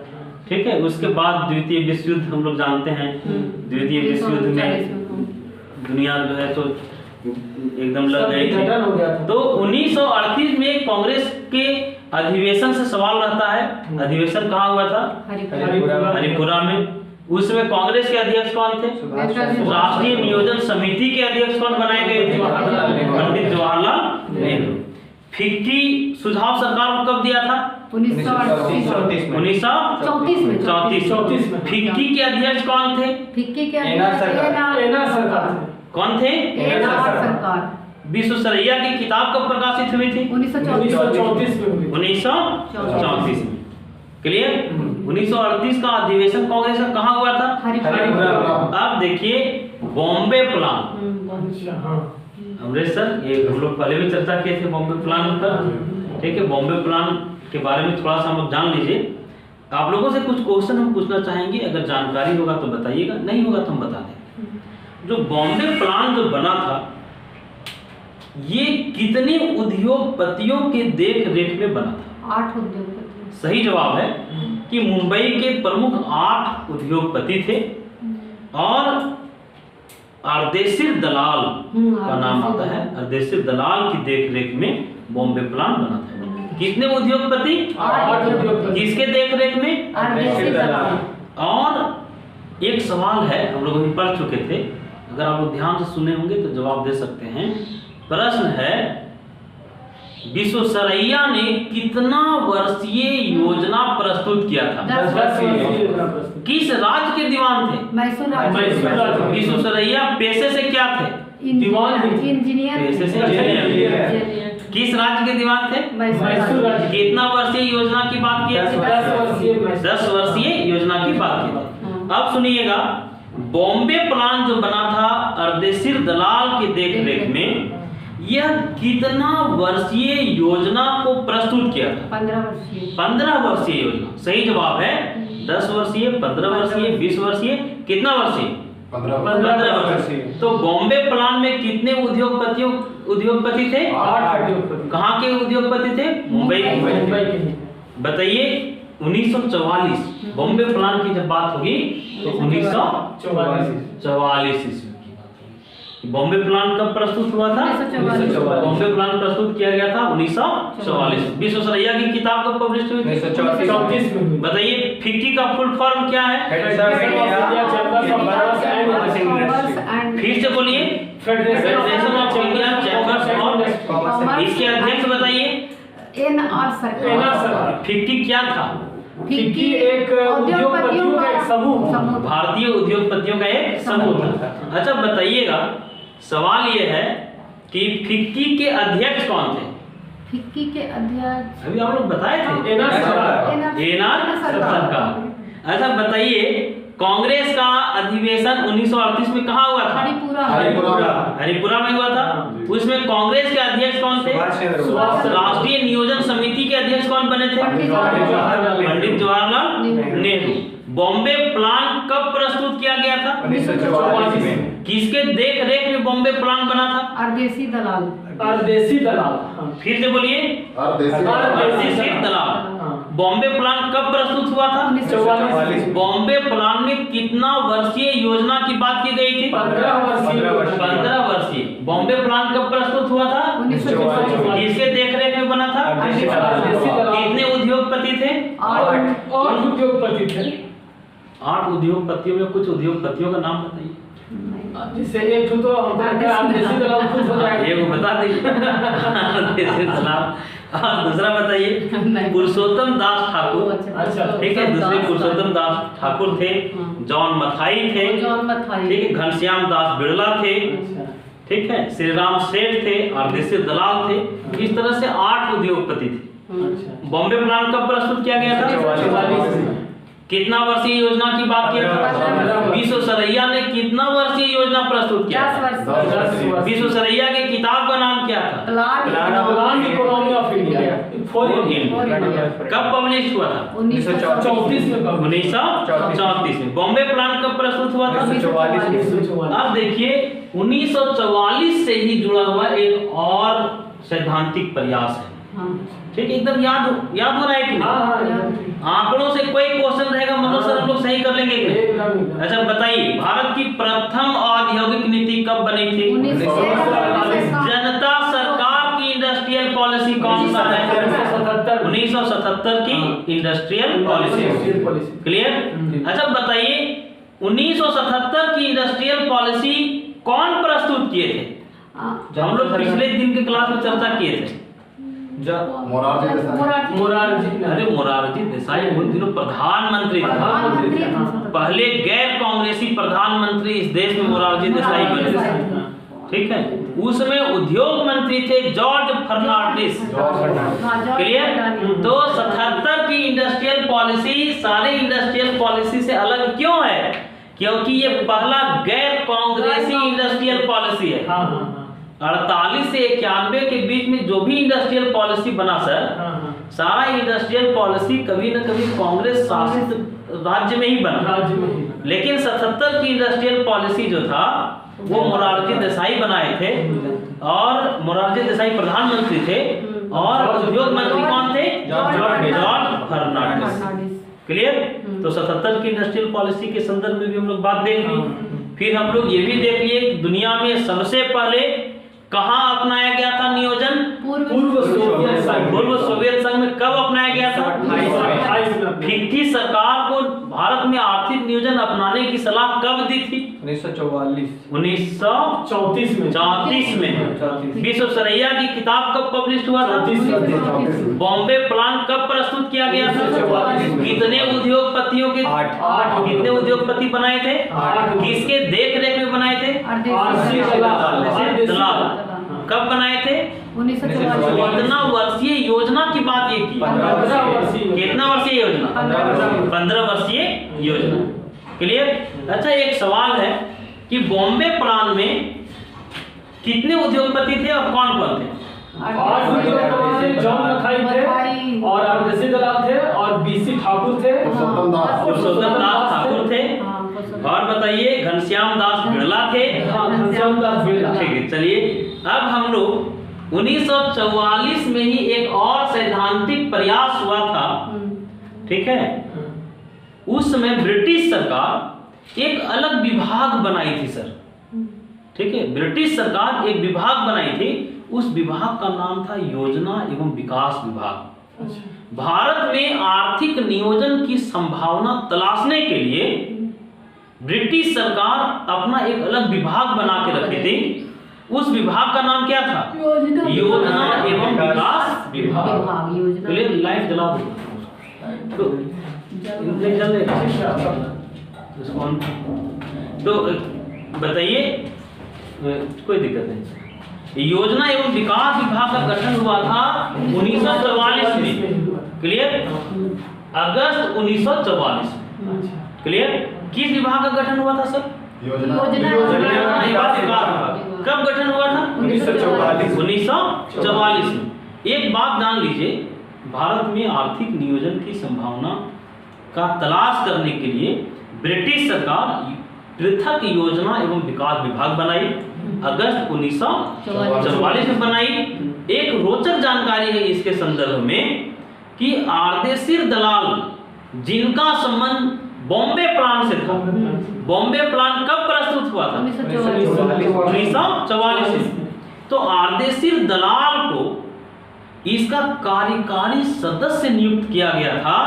ठीक है, उसके बाद द्वितीय विश्व युद्ध हम लोग जानते हैं। द्वितीय विश्व युद्ध में दुनिया जो है तो एकदम लग गई थी। तो 1938 में कांग्रेस के अधिवेशन से सवाल रहता है, अधिवेशन कहाँ हुआ था? हरिपुरा में। उसमें कांग्रेस के अध्यक्ष कौन थे? राष्ट्रीय नियोजन समिति के अध्यक्ष कौन बनाए गए थे? पंडित जवाहरलाल नेहरू। फिक्की सुझाव सरकार को कब दिया था? 1934 में। फिक्की के अध्यक्ष कौन थे? फिक्की के एना सरकार कौन थे? सरकार। विश्वेश्वरैया की किताब कब प्रकाशित हुई थी? 1934 में। 1934 में। क्लियर? 1938 का अधिवेशन कांग्रेस का कहाँ हुआ था? हरिपुरा। अब देखिए बॉम्बे प्लान। अमृतसर, ये हम लोग पहले भी चर्चा किए थे बॉम्बे प्लान पर। ठीक है, बॉम्बे प्लान के बारे में थोड़ा सा हम लोग जान लीजिए। आप लोगों से कुछ क्वेश्चन हम पूछना चाहेंगे, अगर जानकारी होगा तो बताइएगा, नहीं होगा तो हम बता दें। जो बॉम्बे प्लान जो बना था, ये कितने उद्योगपतियों के देख रेख में बना था? 8 उद्योगपति। सही जवाब है कि मुंबई के प्रमुख 8 उद्योगपति थे और अर्देशीर दलाल का नाम आता है। अर्देशीर दलाल की देखरेख में बॉम्बे प्लान बना था। कितने उद्योगपति? 8 उद्योगपति। किसके देखरेख में? अर्देशीर दलाल। और एक सवाल है, हम लोग अभी पढ़ चुके थे, अगर आप लोग ध्यान से सुने होंगे तो जवाब दे सकते हैं। प्रश्न है, विश्वेश्वरैया ने कितना वर्षीय योजना प्रस्तुत किया था? 10 वर्षीय। किस राज्य के दीवान थे? मैसूर राज्य। विश्वेश्वरैया पेशे से क्या थे? दीवान इंजीनियर। पेशे से इंजीनियर। किस राज्य के दीवान थे? मैसूर राज्य। कितना वर्षीय योजना की बात की? 10 वर्षीय योजना की बात की थी। अब सुनिएगा, बॉम्बे प्लान जो बना था अर्देशीर दलाल के देखरेख में, यह कितना वर्षीय योजना को प्रस्तुत किया था? 15 वर्षीय। 15 वर्षीय योजना। सही जवाब है 10 वर्षीय, 15 वर्षीय, 20 वर्षीय, कितना वर्षीय? 15 वर्षीय। तो बॉम्बे प्लान में कितने उद्योगपति थे? 8 उद्योगपति। कहाँ के उद्योगपति थे? मुंबई के। बताइए 1944 बॉम्बे प्लान की जब बात होगी तो 1944 ईस्वी की बात होगी। बॉम्बे प्लान कब प्रस्तुत हुआ था? 1944। बॉम्बे प्लान प्रस्तुत किया गया था 1944। विश्वेश्वरैया की किताब कब पब्लिश हुई थी? 1934 में। बताइए फिक्की का फुल फॉर्म क्या है? फिर से बोलिए। Federation of India chambers of commerce. इसके अध्यक्ष बताइए। एन.आर. सरकार। फिक्की क्या था? फिक्की एक उद्योगपतियों का एक समूह। भारतीय उद्योगपतियों का एक समूह था। अच्छा बताइएगा, सवाल यह है कि फिक्की के अध्यक्ष कौन थे? फिक्की के अध्यक्ष अभी आप लोग बताए थे। एन.आर. सरकार। अच्छा बताइए, कांग्रेस का अधिवेशन 1938 में कहाँ हुआ था? हरिपुरा में हुआ था। उसमें कांग्रेस के अध्यक्ष कौन थे? राष्ट्रीय नियोजन समिति के अध्यक्ष कौन बने थे? पंडित जवाहरलाल नेहरू। बॉम्बे प्लान कब प्रस्तुत किया गया था? 1944 में। किसके देख रेख में बॉम्बे प्लान बना था? अर्देशीर दलाल। फिर से बोलिए। अर्देशीर दलाल। बॉम्बे प्लान कब प्रस्तुत हुआ था? 1944। बॉम्बे प्लान में कितना वर्षीय योजना की बात की गई थी? 15 वर्षीय। बॉम्बे प्लान कब प्रस्तुत हुआ था? 1944। किसके देखरेख में बना था? कितने उद्योगपति थे? 8 उद्योगपति थे। 8 उद्योगपतियों में कुछ उद्योगपतियों का नाम बताइए। जिससे एक तो अर्देशीर दलाल खुद हो जाएगा। ये वो बता दीजिए। अर्देशीर दलाल। और दूसरा बताइए। पुरुषोत्तम दास ठाकुर। अच्छा। ठीक है, दूसरे पुरुषोत्तम दास ठाकुर थे। जॉन मथाई थे। जॉन मथाई। ठीक है, घनश्याम दास बिड़ला थे। ठीक है, श्री राम सेठ थे, अर्देशीर दलाल थे, इस तरह से 8 उद्योगपति थे। अच्छा। बॉम्बे प्लान कब प्रस्तुत किया गया था? 44 कितना वर्षीय योजना की बात किया था? 15 वर्ष। विश्वेश्वरैया ने कितना वर्षीय योजना प्रस्तुत किया 10 था? वर्ष विश्वेश्वरैया की किताब का नाम क्या था? Plan economy of India for India कब पब्लिश हुआ था? 1934 में 1934 में। बॉम्बे प्लान कब प्रस्तुत हुआ था? 1944 अब देखिए 1944 से ही जुड़ा हुआ एक और सैद्धांतिक प्रयास है। ठीक है, एकदम याद हो रहा है कि नहीं? आंकड़ों से कोई क्वेश्चन रहेगा मनोज सर हम लोग सही कर लेंगे क्या? अच्छा बताइए, भारत की प्रथम औद्योगिक नीति कब बनी थी? 1977 जनता सरकार की इंडस्ट्रियल पॉलिसी कौन सा है? 1977 की इंडस्ट्रियल पॉलिसी। क्लियर? अच्छा बताइए 1977 की इंडस्ट्रियल पॉलिसी कौन प्रस्तुत किए थे? हम लोग पिछले दिन के क्लास में चर्चा किए थे। अरे मोरारजी देसाई उन दिनों प्रधानमंत्री थे। पहले गैर कांग्रेसी प्रधानमंत्री इस देश में मोरारजी देसाई बने थे। ठीक है, उसमें उद्योग मंत्री थे जॉर्ज फर्नांडिस। क्लियर? तो 77 की इंडस्ट्रियल पॉलिसी सारे इंडस्ट्रियल पॉलिसी से अलग क्यों है? क्योंकि ये पहला गैर कांग्रेसी इंडस्ट्रियल पॉलिसी है। 48 से 91 के बीच में जो भी इंडस्ट्रियल पॉलिसी बना सर, सारा इंडस्ट्रियल पॉलिसी कभी न कभी कांग्रेस शासित राज्य में ही बना। लेकिन 77 की इंडस्ट्रियल पॉलिसी जो था वो मोरारजी देसाई बनाए थे, और मोरारजी देसाई प्रधानमंत्री थे और उद्योग मंत्री कौन थे? जॉर्ज फर्नांडिस। क्लियर? तो 77 की इंडस्ट्रियल पॉलिसी के संदर्भ में भी हम लोग बात देख ली। फिर हम लोग ये भी देख लिए कि दुनिया में सबसे पहले कहां अपनाया गया था नियोजन? पूर्व सोवियत संघ में कब अपनाया गया था? 28 फिक्की सरकार को भारत में आर्थिक नियोजन अपनाने की सलाह कब दी थी? 1934 में। विश्वेश्वरैया की किताब कब पब्लिश हुआ था? बॉम्बे प्लान कब प्रस्तुत किया गया था? कितने उद्योगपतियों के 8 कितने उद्योगपति बनाए थे? किसके देख रेख में बनाए थे? दलाल। कब बनाए थे? 1944। कितना वर्षीय योजना की बात ये की? 15 वर्षीय। कितना वर्षीय योजना? 15 वर्षीय योजना। क्लियर? अच्छा एक सवाल है कि बॉम्बे प्लान में कितने उद्योगपति थे और कौन कौन थे? 8 उद्योगपति थे, जॉन मथाई थे और अर्देशीर दलाल थे और बीसी ठाकुर थे, पुरुषोत्तम दास ठाकुर थे, और बताइए घनश्याम दास बिड़ला थे। घनश्याम दास बिड़ला। ठीक है, चलिए अब हम लोग 1944 में ही एक और सैद्धांतिक प्रयास हुआ था। ठीक है, उस समय ब्रिटिश सरकार एक अलग विभाग बनाई थी सर। ठीक है, ब्रिटिश सरकार एक विभाग बनाई थी, उस विभाग का नाम था योजना एवं विकास विभाग। भारत में आर्थिक नियोजन की संभावना तलाशने के लिए ब्रिटिश सरकार अपना एक अलग विभाग बना के रखी थी। उस विभाग का नाम क्या था? योजना एवं विकास विभाग। क्लियर? लाइट जला दो तो बताइए, कोई दिक्कत नहीं। योजना एवं विकास विभाग का गठन हुआ था 1944 में। क्लियर? अगस्त 1944। क्लियर? किस विभाग का गठन हुआ था सर? योजना कब गठन हुआ था? 1944 में। एक बात जान लीजिए, भारत में आर्थिक नियोजन की संभावना का तलाश करने के लिए ब्रिटिश सरकार पृथक योजना एवं विकास विभाग बनाई। अगस्त 1944 में बनाई। एक रोचक जानकारी है इसके संदर्भ में कि अर्देशीर दलाल जिनका संबंध बॉम्बे प्लान से था, बॉम्बे प्लान कब प्रस्तुत हुआ था? 1944 में। तो अर्देशीर दलाल को इसका कार्यकारी सदस्य नियुक्त किया गया था।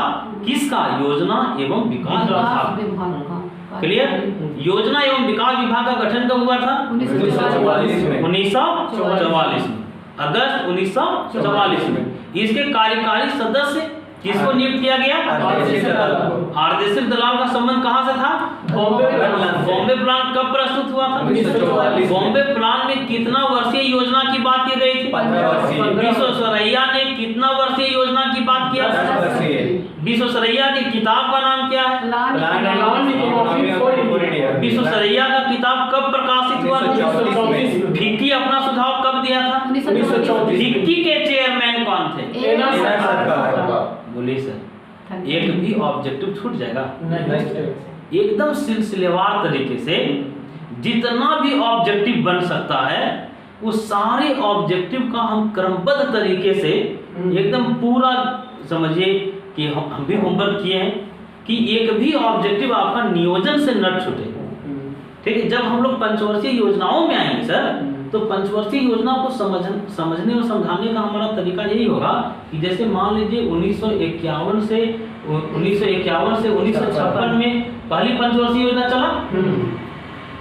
किसका? योजना एवं विकास विभाग। क्लियर? योजना एवं विकास विभाग का गठन कब हुआ था? 1944 में। अगस्त 1944 में। इसके कार्यकारी सदस्य किसको नियुक्त किया गया? अर्देशीर दलाल का संबंध कहां से था? बॉम्बे बॉम्बे प्लान कब प्रस्तुत हुआ था? 1944 बॉम्बे प्लान में कितना वर्षीय योजना की बात की गई थी? 15 वर्षीय। विश्वेश्वरैया ने कितना वर्षीय योजना की बात किया? 10 वर्षीय। विश्वेश्वरैया की किताब का नाम क्या है? Plan economy for India. Visvesvaraya का किताब कब प्रकाशित हुआ? 1934 में। फिक्की अपना सुझाव कब दिया था? 1934 फिक्की के चेयरमैन कौन थे? एना सरकार। बोलिए सर, एक भी ऑब्जेक्टिव छूट जाएगा? नहीं। एकदम सिलसिलेवार तरीके से जितना भी ऑब्जेक्टिव बन सकता है उस सारे ऑब्जेक्टिव का हम क्रमबद्ध तरीके से एकदम पूरा समझिए कि हम भी होमवर्क किए हैं कि एक भी ऑब्जेक्टिव आपका नियोजन से न छूटे। ठीक है, जब हम लोग पंचवर्षीय योजनाओं में आएंगे सर, तो पंचवर्षीय योजना को समझने और समझाने का हमारा तरीका यही होगा कि जैसे मान लीजिए 1951 से 1956 में पहली पंचवर्षीय योजना चला।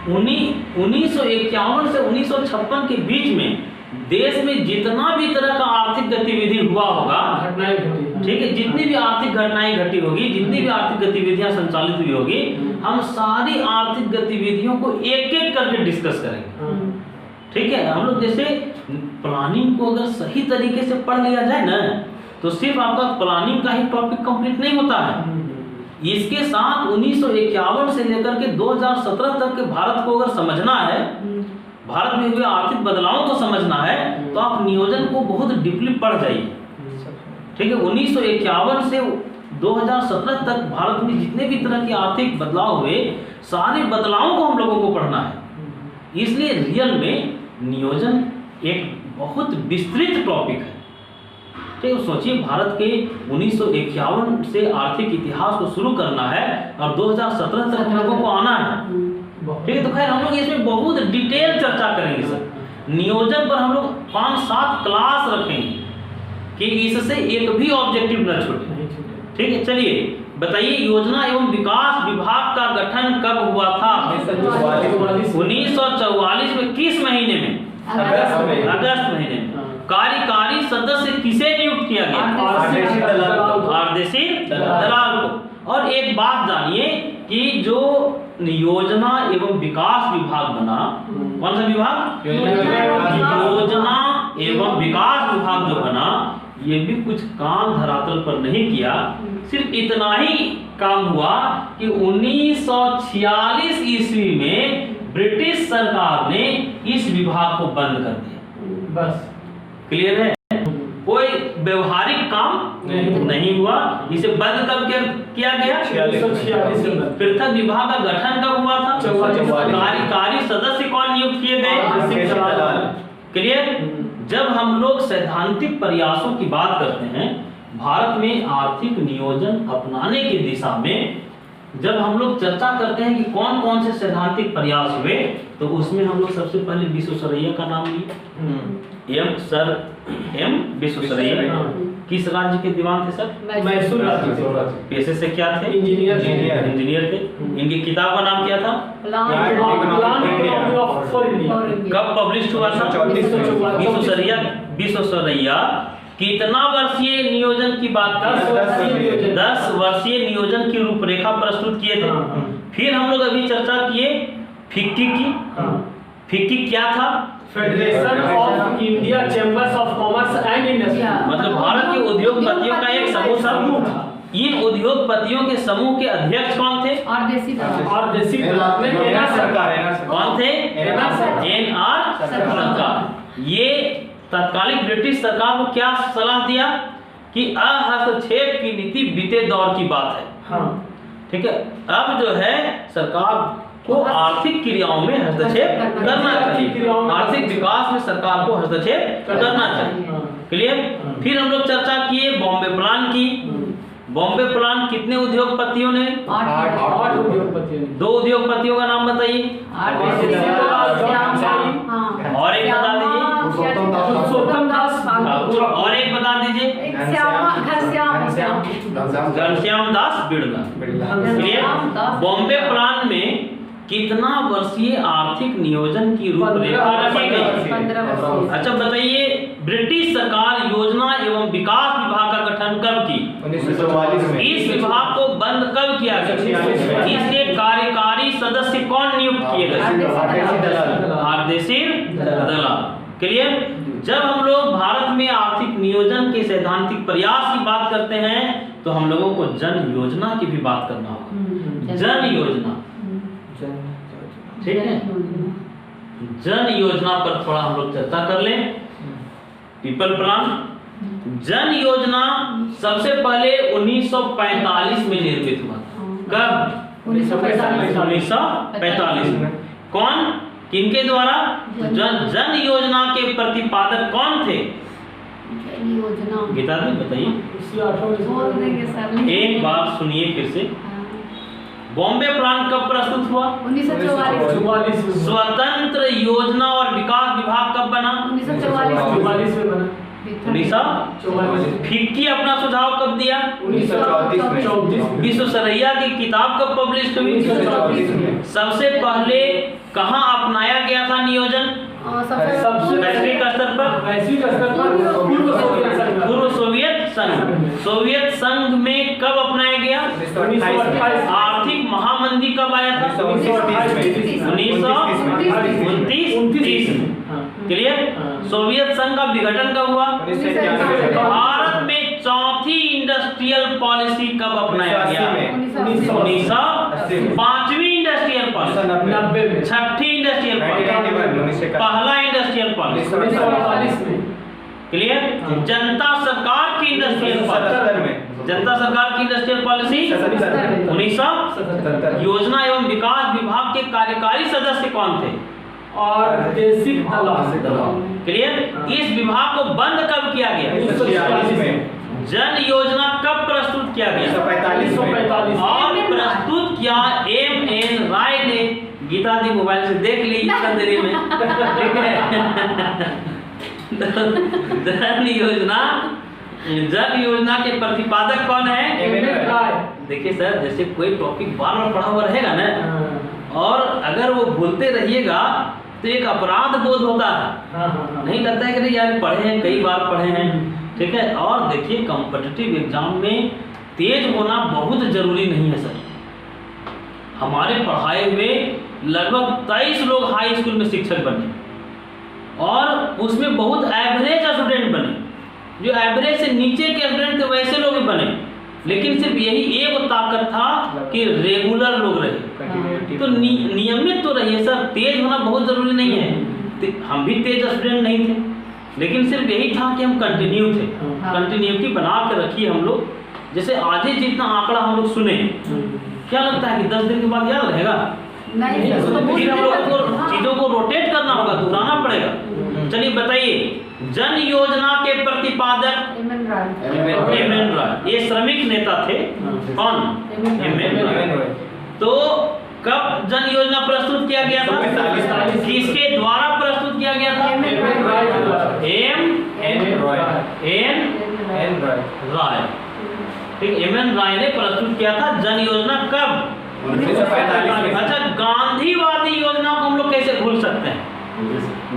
1951 से 1956 के बीच में देश में जितना भी तरह का आर्थिक गतिविधि हुआ होगा, घटनाएं घटी। ठीक है, जितनी भी आर्थिक घटनाएं घटी होगी, जितनी भी आर्थिक गतिविधियां संचालित हुई होगी, हम सारी आर्थिक गतिविधियों को एक एक करके डिस्कस करेंगे। ठीक है, हम लोग जैसे प्लानिंग को अगर सही तरीके से पढ़ लिया जाए ना, तो सिर्फ आपका प्लानिंग का ही टॉपिक कंप्लीट नहीं होता है। इसके साथ 1951 से लेकर के 2017 तक के भारत को अगर समझना है, भारत में हुए आर्थिक बदलावों को समझना है, तो आप नियोजन को बहुत डीपली पढ़ जाइए। ठीक है, 1951 से 2017 तक भारत में जितने भी तरह के आर्थिक बदलाव हुए, सारे बदलावों को हम लोगों को पढ़ना है। इसलिए रियल में नियोजन एक बहुत विस्तृत टॉपिक है। तो सोचिए, भारत के 1951 से आर्थिक इतिहास को शुरू करना है और 2017 तक हम लोगों को आना है। ठीक है, तो खैर हम लोग इसमें बहुत डिटेल चर्चा करेंगे सर। नियोजन पर हम लोग 5-7 क्लास रखेंगे कि इससे एक भी ऑब्जेक्टिव न छूटे। ठीक है, चलिए बताइए, योजना एवं विकास विभाग का गठन कब हुआ था? 1944 में। किस महीने में? अगस्त महीने में। कार्यकारी सदस्य किसे नियुक्त किया गया? आरदेशी दलाल को। और एक बात जानिए कि जो योजना एवं विकास विभाग बना, कौन सा विभाग? योजना एवं विकास विभाग जो बना, ये भी कुछ काम धरातल पर नहीं किया। सिर्फ इतना ही काम हुआ कि 1946 ईस्वी में ब्रिटिश सरकार ने इस विभाग को बंद कर दिया। बस क्लियर है? कोई व्यवहारिक काम नहीं हुआ। इसे बंद कब किया गया? 1946 में। पृथक विभाग का गठन कब हुआ था? 44। कार्यकारी सदस्य कौन नियुक्त किए गए? क्लियर? जब हम लोग सैद्धांतिक प्रयासों की बात करते हैं, भारत में आर्थिक नियोजन अपनाने की दिशा में जब हम लोग चर्चा करते हैं कि कौन कौन से सैद्धांतिक प्रयास हुए, तो उसमें हम लोग सबसे पहले विश्वेश्वरैया का नाम लिए। एम विश्वेश्वरैया किस राज्य के दीवान थे सर? मैसूर राज्य। पेशे से क्या थे? इंजीनियर थे। इनकी किताब का नाम क्या था? Plan economy for India. कब पब्लिश हुआ था? विश्वेश्वरैया कितना वर्षीय नियोजन की बात कर? 10 वर्षीय नियोजन की रूपरेखा प्रस्तुत किए थे। फिर हम लोग अभी चर्चा किए फिक्की की। फिक्की क्या था? Federation of India chambers of commerce and industry. मतलब भारत के उद्योगपतियों का एक समूह था। इन उद्योगपतियों के समूह के अध्यक्ष कौन थे? और देसी सरकार। कौन थे? एनआर सरकार। ये तत्कालीन ब्रिटिश सरकार को क्या सलाह दिया कि हस्तक्षेप की नीति बीते दौर की बात है। ठीक है, अब जो है सरकार को आर्थिक क्रियाओं में हस्तक्षेप करना चाहिए। आर्थिक विकास में सरकार को हस्तक्षेप करना चाहिए। क्लियर? फिर हम लोग चर्चा किए बॉम्बे प्लान की। बॉम्बे प्लान कितने उद्योगपतियों ने? 8 उद्योगपतियों ने। 2 उद्योगपतियों का नाम बताइए। और एक बता दीजिए। और एक बता दीजिए। घनश्याम दास बिड़ला। बॉम्बे प्लान में कितना वर्षीय आर्थिक नियोजन की रूपरेखा रखी गई? अच्छा बताइए, ब्रिटिश सरकार योजना एवं विकास विभाग का गठन कब की? 1944 में। इस विभाग को बंद कब किया गया? इसके कार्यकारी सदस्य कौन नियुक्त आर्देशीर दलाल। क्लियर? जब हम लोग भारत में आर्थिक नियोजन के सैद्धांतिक प्रयास की बात करते हैं तो हम लोगों को जन योजना की भी बात करना होगा। जन योजना, ठीक है, जन योजना पर थोड़ा हम लोग चर्चा कर लें। पीपल प्लान जन योजना सबसे पहले 1945 में निर्मित हुआ। कब? 1945 में। कौन, किनके द्वारा? जन योजना के प्रतिपादक कौन थे? गीता जी बताइए। एक बार सुनिए फिर से। बॉम्बे प्लान कब प्रस्तुत हुआ? 1944। स्वतंत्र योजना और विकास विभाग कब बना? 1944 में बना। 1944। फिक्की अपना सुझाव कब दिया? 1934 में। विश्वेश्वरैया की किताब कब पब्लिश हुई? 1934 में। सबसे पहले कहाँ अपनाया गया था नियोजन? सबसे वैश्विक स्तर पर? वैश्विक स्तर पर पूर्व सोवियत संघ। सोवियत संघ में कब अपनाया गया? 1928। आर्थिक महामंदी कब आया था? 1929-30 में। क्लियर? सोवियत संघ का विघटन कब हुआ? भारत में चौथी इंडस्ट्रियल पॉलिसी कब अपनाया गया? 1980। पांचवी इंडस्ट्रियल पॉलिसी 90 में। छठी इंडस्ट्रियल पॉलिसी, पहला इंडस्ट्रियल पॉलिसी 1948 में। क्लियर? जनता सरकार की इंडस्ट्रियल पॉलिसी, जनता सरकार की इंडस्ट्रियल पॉलिसी 1977। योजना एवं विकास विभाग के कार्यकारी सदस्य कौन थे? और देशिक दलाल। क्लियर? इस विभाग को बंद कब किया गया? 1946 में। जन योजना कब प्रस्तुत किया गया? 1945। और प्रस्तुत किया M.N. राय ने। गीता जी मोबाइल से देख ली देरी में, ठीक है। जन योजना के प्रतिपादक कौन है? देखिए सर, जैसे कोई टॉपिक बार बार पढ़ा हुआ रहेगा ना और अगर वो भूलते रहिएगा तो एक अपराध बोध होता है। नहीं लगता है कि नहीं यार पढ़े हैं, कई बार पढ़े हैं, ठीक है। और देखिए कॉम्पिटिटिव एग्जाम में तेज होना बहुत जरूरी नहीं है सर। हमारे पढ़ाए हुए लगभग 23 लोग हाई स्कूल में शिक्षक बने और उसमें बहुत एवरेज स्टूडेंट बने। जो एवरेज से नीचे के स्टूडेंट थे वैसे लोग भी बने, लेकिन सिर्फ यही एक ताकत था कि रेगुलर लोग रहे। तो नियमित तो रहिए सर, तेज होना बहुत जरूरी नहीं है। हम भी तेज स्टूडेंट नहीं थे, लेकिन सिर्फ यही था कि हम कंटिन्यू थे। कंटिन्यूटी बना के रखिए हम लोग। जैसे आज ही जितना आंकड़ा हम लोग सुने, क्या लगता है कि 10 दिन के बाद याद रहेगा? नहीं, फिर हम लोग को चीजों को रोटेट करना होगा, दोहराना पड़ेगा। चलिए बताइए, जन योजना के प्रतिपादक M.N. राय। ये श्रमिक नेता थे। कौन? M.N. राय। तो कब जन योजना प्रस्तुत किया गया था? किसके द्वारा प्रस्तुत किया गया था? M.N. राय। ठीक, M.N. राय ने प्रस्तुत किया था। जन योजना कब? 1945। अच्छा, गांधीवादी योजना को हम लोग कैसे भूल सकते हैं?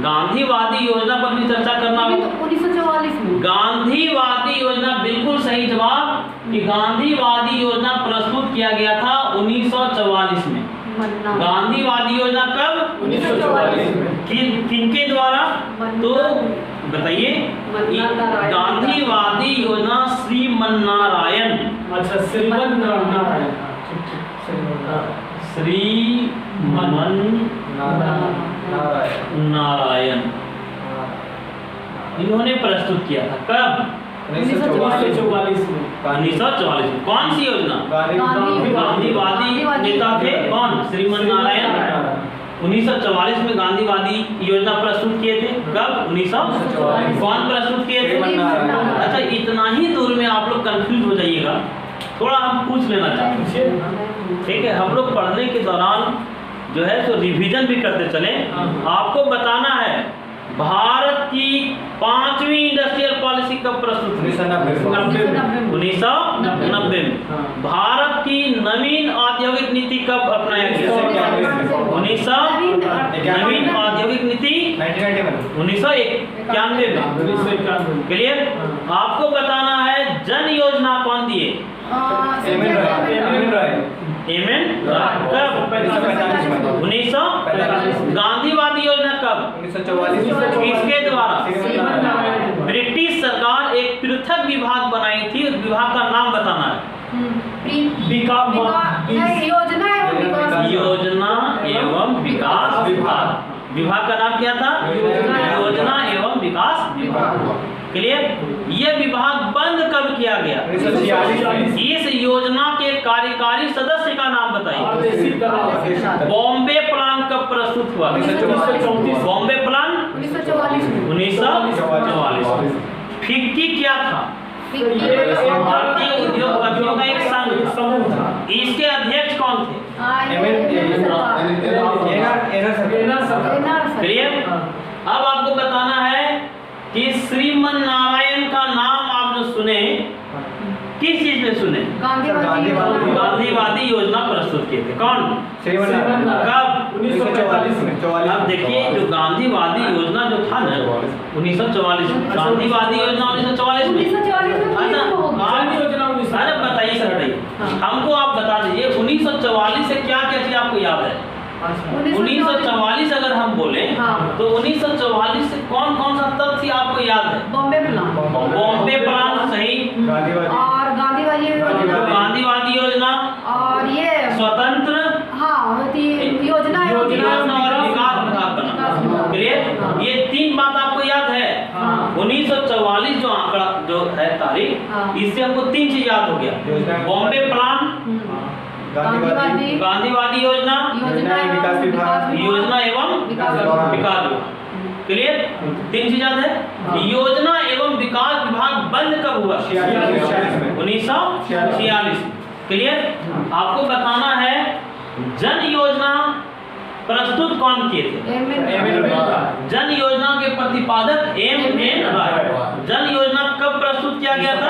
गांधीवादी योजना पर भी चर्चा करना होगा। 1944 में। गांधीवादी योजना, बिल्कुल सही जवाब कि गांधीवादी योजना प्रस्तुत किया गया था 1944 में। गांधीवादी योजना कब? 1944 में। किनके द्वारा? तो बताइए। गांधीवादी योजना श्रीमन्नारायण। अच्छा, श्रीमन्नारायण। नारायण इन्होंने प्रस्तुत किया था। कब? 1944 में। 1944 में। कौन सी योजना? गांधीवादी नेता थे। कौन? श्रीमन्नारायण। 1944 में गांधीवादी योजना प्रस्तुत किए थे। कब? 1944। कौन प्रस्तुत किए थे? अच्छा, इतना ही दूर में आप लोग कंफ्यूज हो जाइएगा, थोड़ा हम पूछ लेना चाहते हैं, ठीक है। हम लोग पढ़ने के दौरान जो है तो रिवीजन भी करते चले। आपको बताना है भारत की 5वीं इंडस्ट्रियल पॉलिसी कब प्रस्तुत हुई? 1990 में। भारत की नवीन औद्योगिक नीति कब अपनाया गया? 1991 नवीन औद्योगिक नीति 1991 में। क्लियर? आपको बताना है जन योजना कौन दिए? M.N. राय। कब? 1945 1944 किसके द्वारा? श्रीमन नारायण के द्वारा। ब्रिटिश सरकार एक पृथक विभाग बनाई थी, उस विभाग का नाम बताना है। योजना एवं विकास योजना एवं विकास विभाग। विभाग का नाम क्या था? योजना एवं विकास विभाग। क्लियर? यह विभाग बंद कब किया गया? 1946 इस योजना के कार्यकारी सदस्य का नाम बताइए। बॉम्बे प्लान कब प्रस्तुत हुआ? 1934 बॉम्बे प्लान 1944 फिक्की क्या था? भारतीय उद्योगपतियों का एक संघ था। इसके अध्यक्ष कौन थे? क्लियर? अब आपको बताना है कि श्रीमन नारायण का नाम आप जो सुने, किस चीज में सुने? गांधीवादी योजना प्रस्तुत किए थे। कौन? कब? 1944 में। अब देखिए, जो गांधीवादी योजना जो था ना 1944 में, गांधीवादी योजना 1944 में। गांधी योजना 1944 अरे बताइए सर, बताइए हमको, आप बता दीजिए 1944 से क्या क्या चीज आपको याद है? 1944 अगर हम बोले तो 1944 से कौन कौन सा तथ्य आपको याद है? बॉम्बे प्लान, बॉम्बे प्लान सही, और गांधीवादी योजना, और ये स्वतंत्र योजना और विकास विभाग बना। क्लियर? ये तीन बात आपको याद है। 1944 जो आंकड़ा जो है तारीख, इससे हमको तीन चीज याद हो गया। बॉम्बे प्लान, गांधीवादी योजना, योजना एवं विकास विभाग। क्लियर? तीन चीज याद है। योजना एवं विकास विभाग बंद कब हुआ? 1946। क्लियर? आपको बताना है जन योजना प्रस्तुत कौन किए थे? जन योजना के प्रतिपादक एम.एन. राय। जन योजना कब प्रस्तुत किया गया था?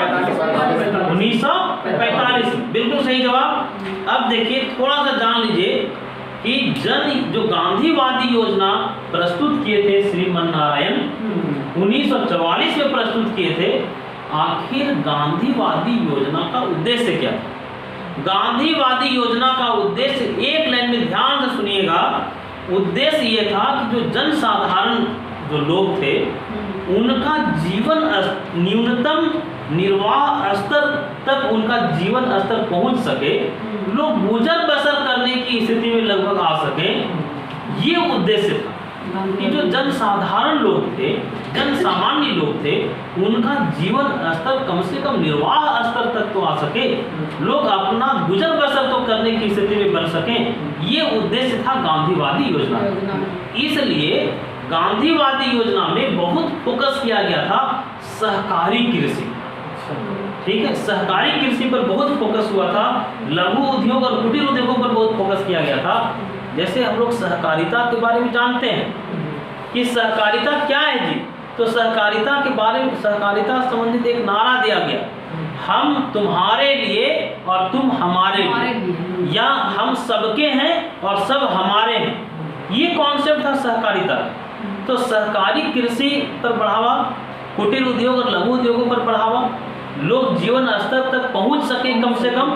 1945। बिल्कुल सही जवाब। अब देखिए, थोड़ा सा जान लीजिए कि जो गांधीवादी योजना प्रस्तुत किए थे श्रीमन नारायण 1944 में प्रस्तुत किए थे, आखिर गांधीवादी योजना का उद्देश्य क्या था? गांधीवादी योजना का उद्देश्य, एक लाइन में ध्यान से सुनिएगा, उद्देश्य ये था कि जो जन साधारण जो लोग थे उनका जीवन न्यूनतम निर्वाह स्तर तक उनका जीवन स्तर पहुंच सके, लोग गुजर बसर करने की स्थिति में लगभग आ सके। ये उद्देश्य था कि जो जन साधारण लोग थे, जन सामान्य लोग थे, उनका जीवन स्तर कम से कम निर्वाह स्तर तक तो आ सके, लोग अपना गुजर बसर तो करने की स्थिति में बन सकें। ये उद्देश्य था गांधीवादी योजना। इसलिए गांधीवादी योजना में बहुत फोकस किया गया था सहकारी कृषि। ठीक है, सहकारी कृषि पर बहुत फोकस हुआ था। लघु उद्योग और कुटीर उद्योगों पर बहुत फोकस किया गया था। जैसे हम लोग सहकारिता के बारे में जानते हैं कि सहकारिता क्या है जी, तो सहकारिता के बारे में, सहकारिता संबंधित एक नारा दिया गया, हम तुम्हारे लिए और तुम हमारे लिए, या हम सबके हैं और सब हमारे हैं। ये कॉन्सेप्ट था सहकारिता। तो सहकारी कृषि पर बढ़ावा, कुटीर उद्योग और लघु उद्योगों पर बढ़ावा, लोग जीवन स्तर तक पहुंच सके कम से कम,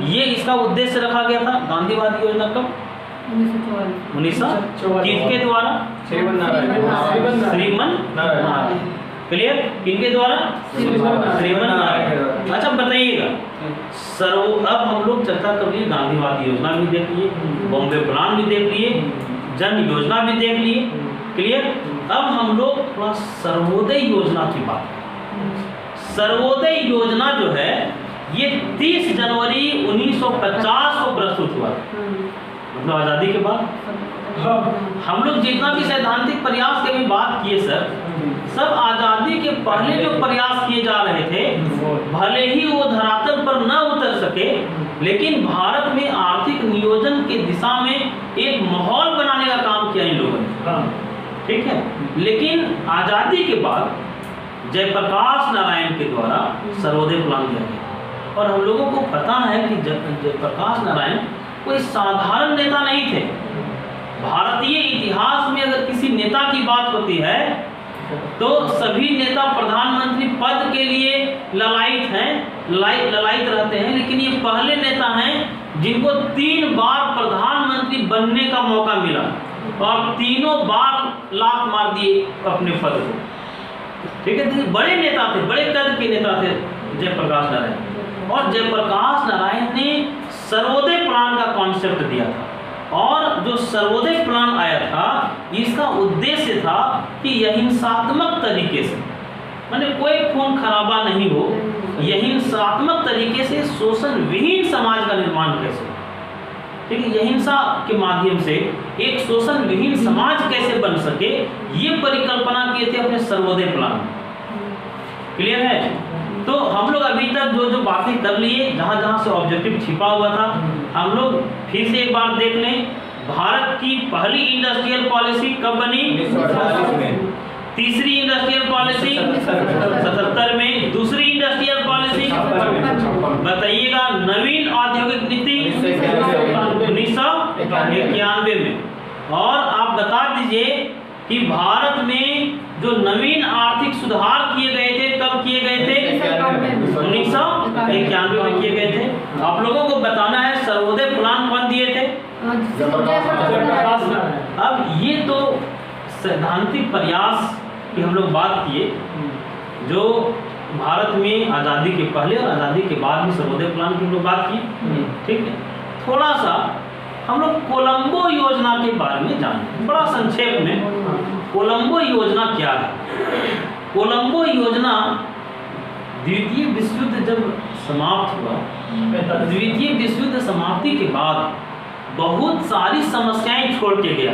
ये इसका उद्देश्य रखा गया था। गांधीवादी योजना कब? 1944 किसके द्वारा? श्रीमन नारायण। क्लियर? किनके द्वारा? श्रीमन नारायण। अच्छा बताइएगा, अब हम लोग चर्चा कर लिए, गांधीवादी योजना भी देख लिए, बॉम्बे प्लान भी देख लिए, जन योजना भी देख लिए। क्लियर? अब हम लोग थोड़ा सर्वोदय योजना की बात। सर्वोदय योजना जो है ये 30 जनवरी 1950 को प्रस्तुत हुआ, मतलब आजादी के बाद। हम लोग जितना भी सैद्धांतिक प्रयास की भी बात किए सर, सब आजादी के पहले जो प्रयास किए जा रहे थे, भले ही वो धरातल पर न उतर सके, लेकिन भारत में आर्थिक नियोजन के दिशा में एक माहौल बनाने का काम किया इन लोगों ने। ठीक है, लेकिन आजादी के बाद जयप्रकाश नारायण के द्वारा सर्वोदय प्लान दिया गया, और हम लोगों को पता है कि जयप्रकाश नारायण कोई साधारण नेता नहीं थे। भारतीय इतिहास में अगर किसी नेता की बात होती है तो सभी नेता प्रधानमंत्री पद के लिए ललायित रहते हैं, लेकिन ये पहले नेता हैं जिनको 3 बार प्रधानमंत्री बनने का मौका मिला और तीनों बार लात मार दिए अपने पद को। ठीक है, तो बड़े नेता थे, बड़े कद के नेता थे जयप्रकाश नारायण। और जयप्रकाश नारायण ने सर्वोदय प्लान का कॉन्सेप्ट दिया था, और जो सर्वोदय प्लान आया था इसका उद्देश्य था कि अहिंसात्मक तरीके से, माने कोई खून खराबा नहीं हो, अहिंसात्मक तरीके से शोषण विहीन समाज का निर्माण कैसे, ठीक है, अहिंसा के माध्यम से एक शोषण विहीन समाज कैसे बन सके, ये परिकल्पना किए थे अपने सर्वोदय प्लान। क्लियर है? तो हम लोग अभी तक जो जो बातें कर लिए, जहां जहां से ऑब्जेक्टिव छिपा हुआ था, हम लोग फिर से एक बार देख लें। भारत की पहली इंडस्ट्रियल पॉलिसी कब बनी? 1948 में। तीसरी इंडस्ट्रियल पॉलिसी 77 में। दूसरी इंडस्ट्रियल पॉलिसी बताइएगा। नवीन औद्योगिक नीति 1991 में। और आप बता दीजिए कि भारत में जो नवीन आर्थिक सुधार किए गए थे कब किए गए थे? 1991 में किए गए थे। आप लोगों को बताना है सर्वोदय प्लान कौन दिए थे? अब ये तो सैद्धांतिक प्रयास की हम लोग बात किए, जो भारत में आज़ादी के पहले और आज़ादी के बाद में सर्वोदय प्लान की हम लोग बात की। ठीक है, थोड़ा सा हम लोग कोलंबो योजना के बारे में जानें, बड़ा संक्षेप में। कोलंबो योजना क्या है? कोलंबो योजना द्वितीय विश्व युद्ध जब समाप्त हुआ, द्वितीय विश्व युद्ध समाप्ति के बाद बहुत सारी समस्याएं छोड़ के गया।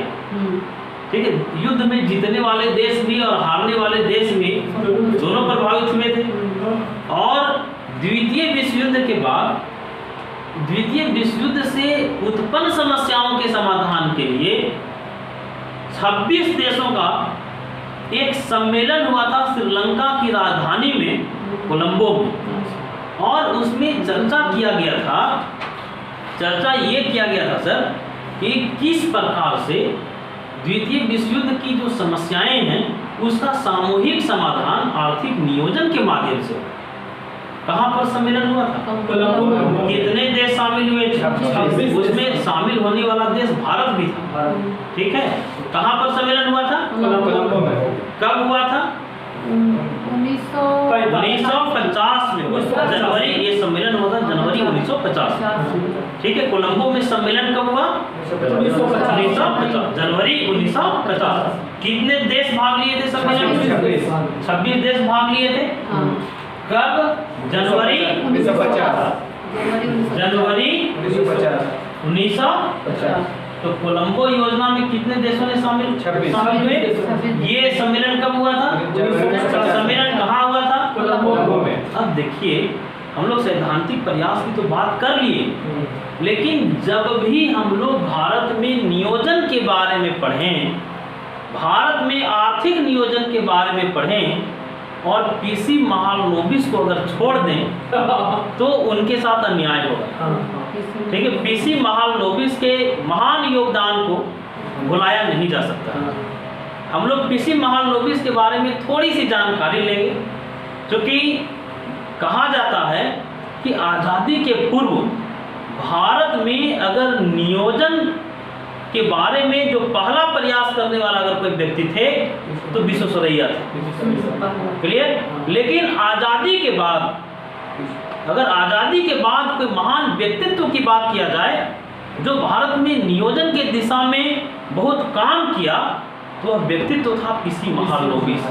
ठीक है, युद्ध में जीतने वाले देश भी और हारने वाले देश में दोनों प्रभावित हुए थे। और द्वितीय विश्व युद्ध के बाद द्वितीय विश्व युद्ध से उत्पन्न समस्याओं के समाधान के लिए 26 देशों का एक सम्मेलन हुआ था श्रीलंका की राजधानी में कोलंबो में, और उसमें चर्चा किया गया था। चर्चा ये किया गया था सर कि किस प्रकार से द्वितीय विश्व युद्ध की जो समस्याएं हैं उसका सामूहिक समाधान आर्थिक नियोजन के माध्यम से। कहाँ पर सम्मेलन हुआ था? कोलंबो। कितने देश शामिल हुए थे? उसमें शामिल होने वाला देश भारत भी था। ठीक है, कहाँ पर सम्मेलन हुआ था? कोलंबो में। कब हुआ था? 1950 में हुआ। जनवरी, ये सम्मेलन हुआ था जनवरी 1950। ठीक है, कोलंबो में सम्मेलन कब हुआ? 1950, जनवरी 1950। कितने देश भाग लिए थे सम्मेलन में? 26 देश भाग लिए थे। कब? जनवरी 1950। जनवरी 1950। तो कोलंबो योजना में कितने देशों ने शामिल हुए? ये सम्मेलन कब हुआ था? सम्मेलन कहाँ हुआ था? कोलंबो में। अब देखिए, हम लोग सैद्धांतिक प्रयास की तो बात कर लिए, लेकिन जब भी हम लोग भारत में नियोजन के बारे में पढ़ें, भारत में आर्थिक नियोजन के बारे में पढ़ें और पीसी महालनोबिस को अगर छोड़ दें तो उनके साथ अन्याय होगा। ठीक है, पीसी महालनोबिस के महान योगदान को भुलाया नहीं जा सकता। हम लोग पीसी महालनोबिस के बारे में थोड़ी सी जानकारी लेंगे, क्योंकि कहा जाता है कि आज़ादी के पूर्व भारत में अगर नियोजन के बारे में जो पहला प्रयास करने वाला अगर कोई व्यक्ति थे तो विश्वेश्वरैया थे। क्लियर? लेकिन आज़ादी के बाद, अगर आज़ादी के बाद कोई महान व्यक्तित्व की बात किया जाए जो भारत में नियोजन के दिशा में बहुत काम किया, तो वह व्यक्तित्व था PC Mahalanobis.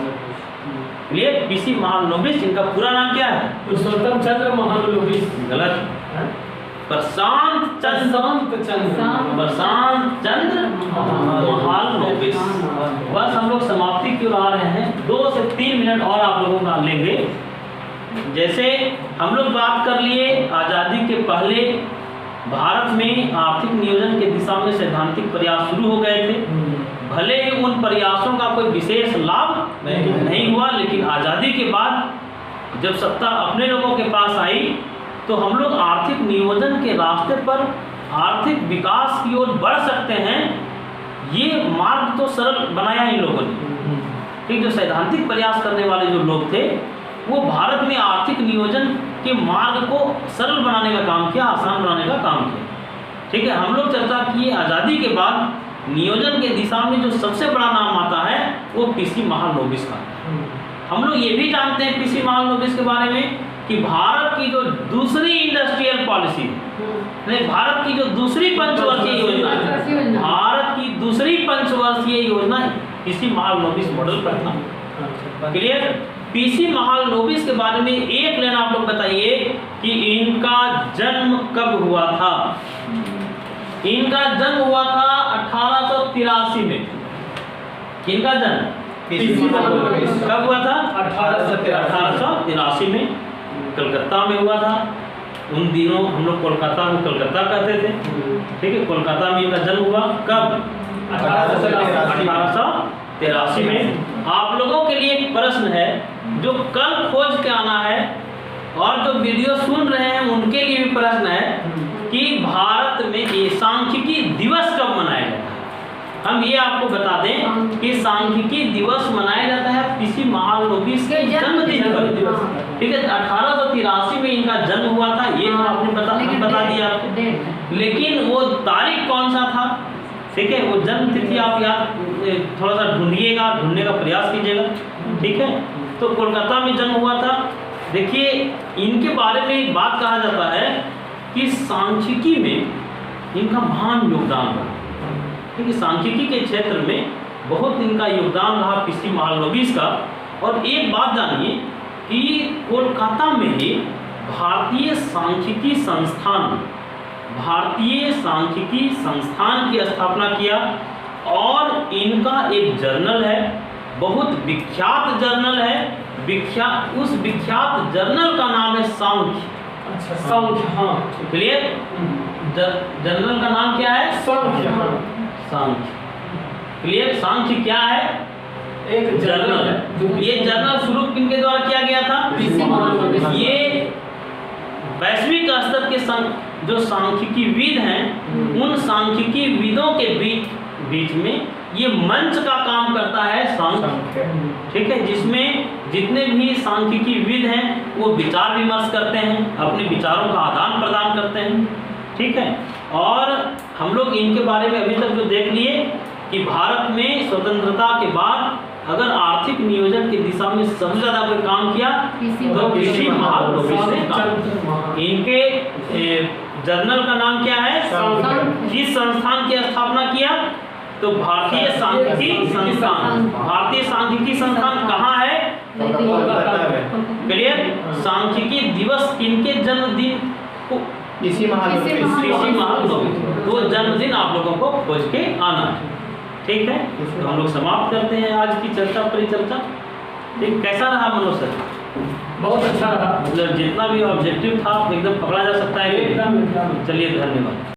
Clear? PC Mahalanobis, इनका पूरा नाम क्या है? पुरुषोत्तम चंद्र महालनोबिस। गलत। प्रशांत चंद्र महालनोबिस। बस हम लोग समाप्ति की ओर आ रहे हैं। 2 से 3 मिनट और आप लोगों का लेंगे। जैसे हम लोग बात कर लिए आज़ादी के पहले भारत में आर्थिक नियोजन के दिशा में सैद्धांतिक प्रयास शुरू हो गए थे। भले ही उन प्रयासों का कोई विशेष लाभ नहीं हुआ, लेकिन आज़ादी के बाद जब सत्ता अपने लोगों के पास आई तो हम लोग आर्थिक नियोजन के रास्ते पर आर्थिक विकास की ओर बढ़ सकते हैं। ये मार्ग तो सरल बनाया इन लोगों ने। ठीक, जो सैद्धांतिक प्रयास करने वाले जो लोग थे वो भारत में आर्थिक नियोजन के मार्ग को सरल बनाने का काम किया, आसान बनाने का काम किया। ठीक है, हम लोग चर्चा किए आज़ादी के बाद नियोजन के दिशा में जो सबसे बड़ा नाम आता है वो पीसी महालनोबिस का। हम लोग ये भी जानते हैं पीसी महालनोबिस के बारे में कि भारत की जो दूसरी इंडस्ट्रियल पॉलिसी नहीं, भारत की जो दूसरी पंचवर्षीय योजना है, भारत की दूसरी पंचवर्षीय योजना पीसी महालनोबिस मॉडल पर था। क्लियर? पीसी महालनोबिस के बारे में एक लाइन आप लोग बताइए कि इनका जन्म कब हुआ था। इनका जन्म हुआ था 1883 में। इनका जन्म कब हुआ था? 1883 में कलकत्ता में हुआ था। उन दिनों हम लोग कोलकाता को कलकत्ता कहते थे। ठीक है, कोलकाता में इनका जन्म हुआ कब? 1883 में। आप लोगों के लिए एक प्रश्न है जो कल खोज के आना है और जो वीडियो सुन रहे हैं उनके लिए भी प्रश्न है कि भारत में ये सांख्यिकी दिवस कब मनाया जाता है। हम ये आपको बता दें कि सांख्यिकी दिवस मनाया जाता है पीसी महालनोबिस के जन्मदिन पर। ठीक है, 1883 में इनका जन्म हुआ था, ये आपने बता दिया। लेकिन वो तारीख कौन सा था? ठीक है, वो जन्म तिथि आप याद थोड़ा सा ढूंढने का प्रयास कीजिएगा। ठीक है, तो कोलकाता में जन्म हुआ था। देखिए, इनके बारे में एक बात कहा जाता है कि सांख्यिकी में इनका महान योगदान रहा। क्योंकि सांख्यिकी के क्षेत्र में बहुत इनका योगदान रहा पीसी महालनोबिस का। और एक बात जानिए कि कोलकाता में ही भारतीय सांख्यिकी संस्थान की स्थापना किया और इनका एक जर्नल है, बहुत विख्यात जर्नल है। उस विख्यात जर्नल का नाम है सांख्य। अच्छा, सांख्य, हाँ, क्लियर? जर्नल का नाम क्या है? सांख्य, हाँ, सांख्य। क्लियर? सांख्य क्या है? एक जर्नल है। ये जर्नल शुरू किनके द्वारा किया गया था? ये वैश्विक स्तर के जो सांख्यिकी विद हैं उन सांख्यिकी विदों के बीच में ये मंच का काम करता है सांख्य। ठीक है, जिसमें जितने भी सांख्यिकी विद हैं वो विचार विमर्श करते हैं, अपने विचारों का आदान प्रदान करते हैं। ठीक है, और हम लोग इनके बारे में अभी तक जो देख लिए कि भारत में स्वतंत्रता के बाद अगर आर्थिक नियोजन की दिशा में सबसे ज्यादा कोई काम किया तो पीसी महालनोबिस ने काम। इनके जर्नल का नाम क्या है? किस संस्थान की स्थापना किया? तो भारतीय सांख्यिकी संस्थान। भारतीय सांख्यिकी संस्थान कहाँ है? क्लियर? सांख्यिकी दिवस किनके जन्मदिन को? पीसी महालनोबिस। वो जन्मदिन आप लोगों को खोज के आना है। ठीक है, तो हम लोग समाप्त करते हैं आज की परिचर्चा। ठीक, कैसा रहा मनोज सर? बहुत अच्छा रहा। मतलब जितना भी ऑब्जेक्टिव था एकदम पकड़ा जा सकता है। एकदम। चलिए, धन्यवाद।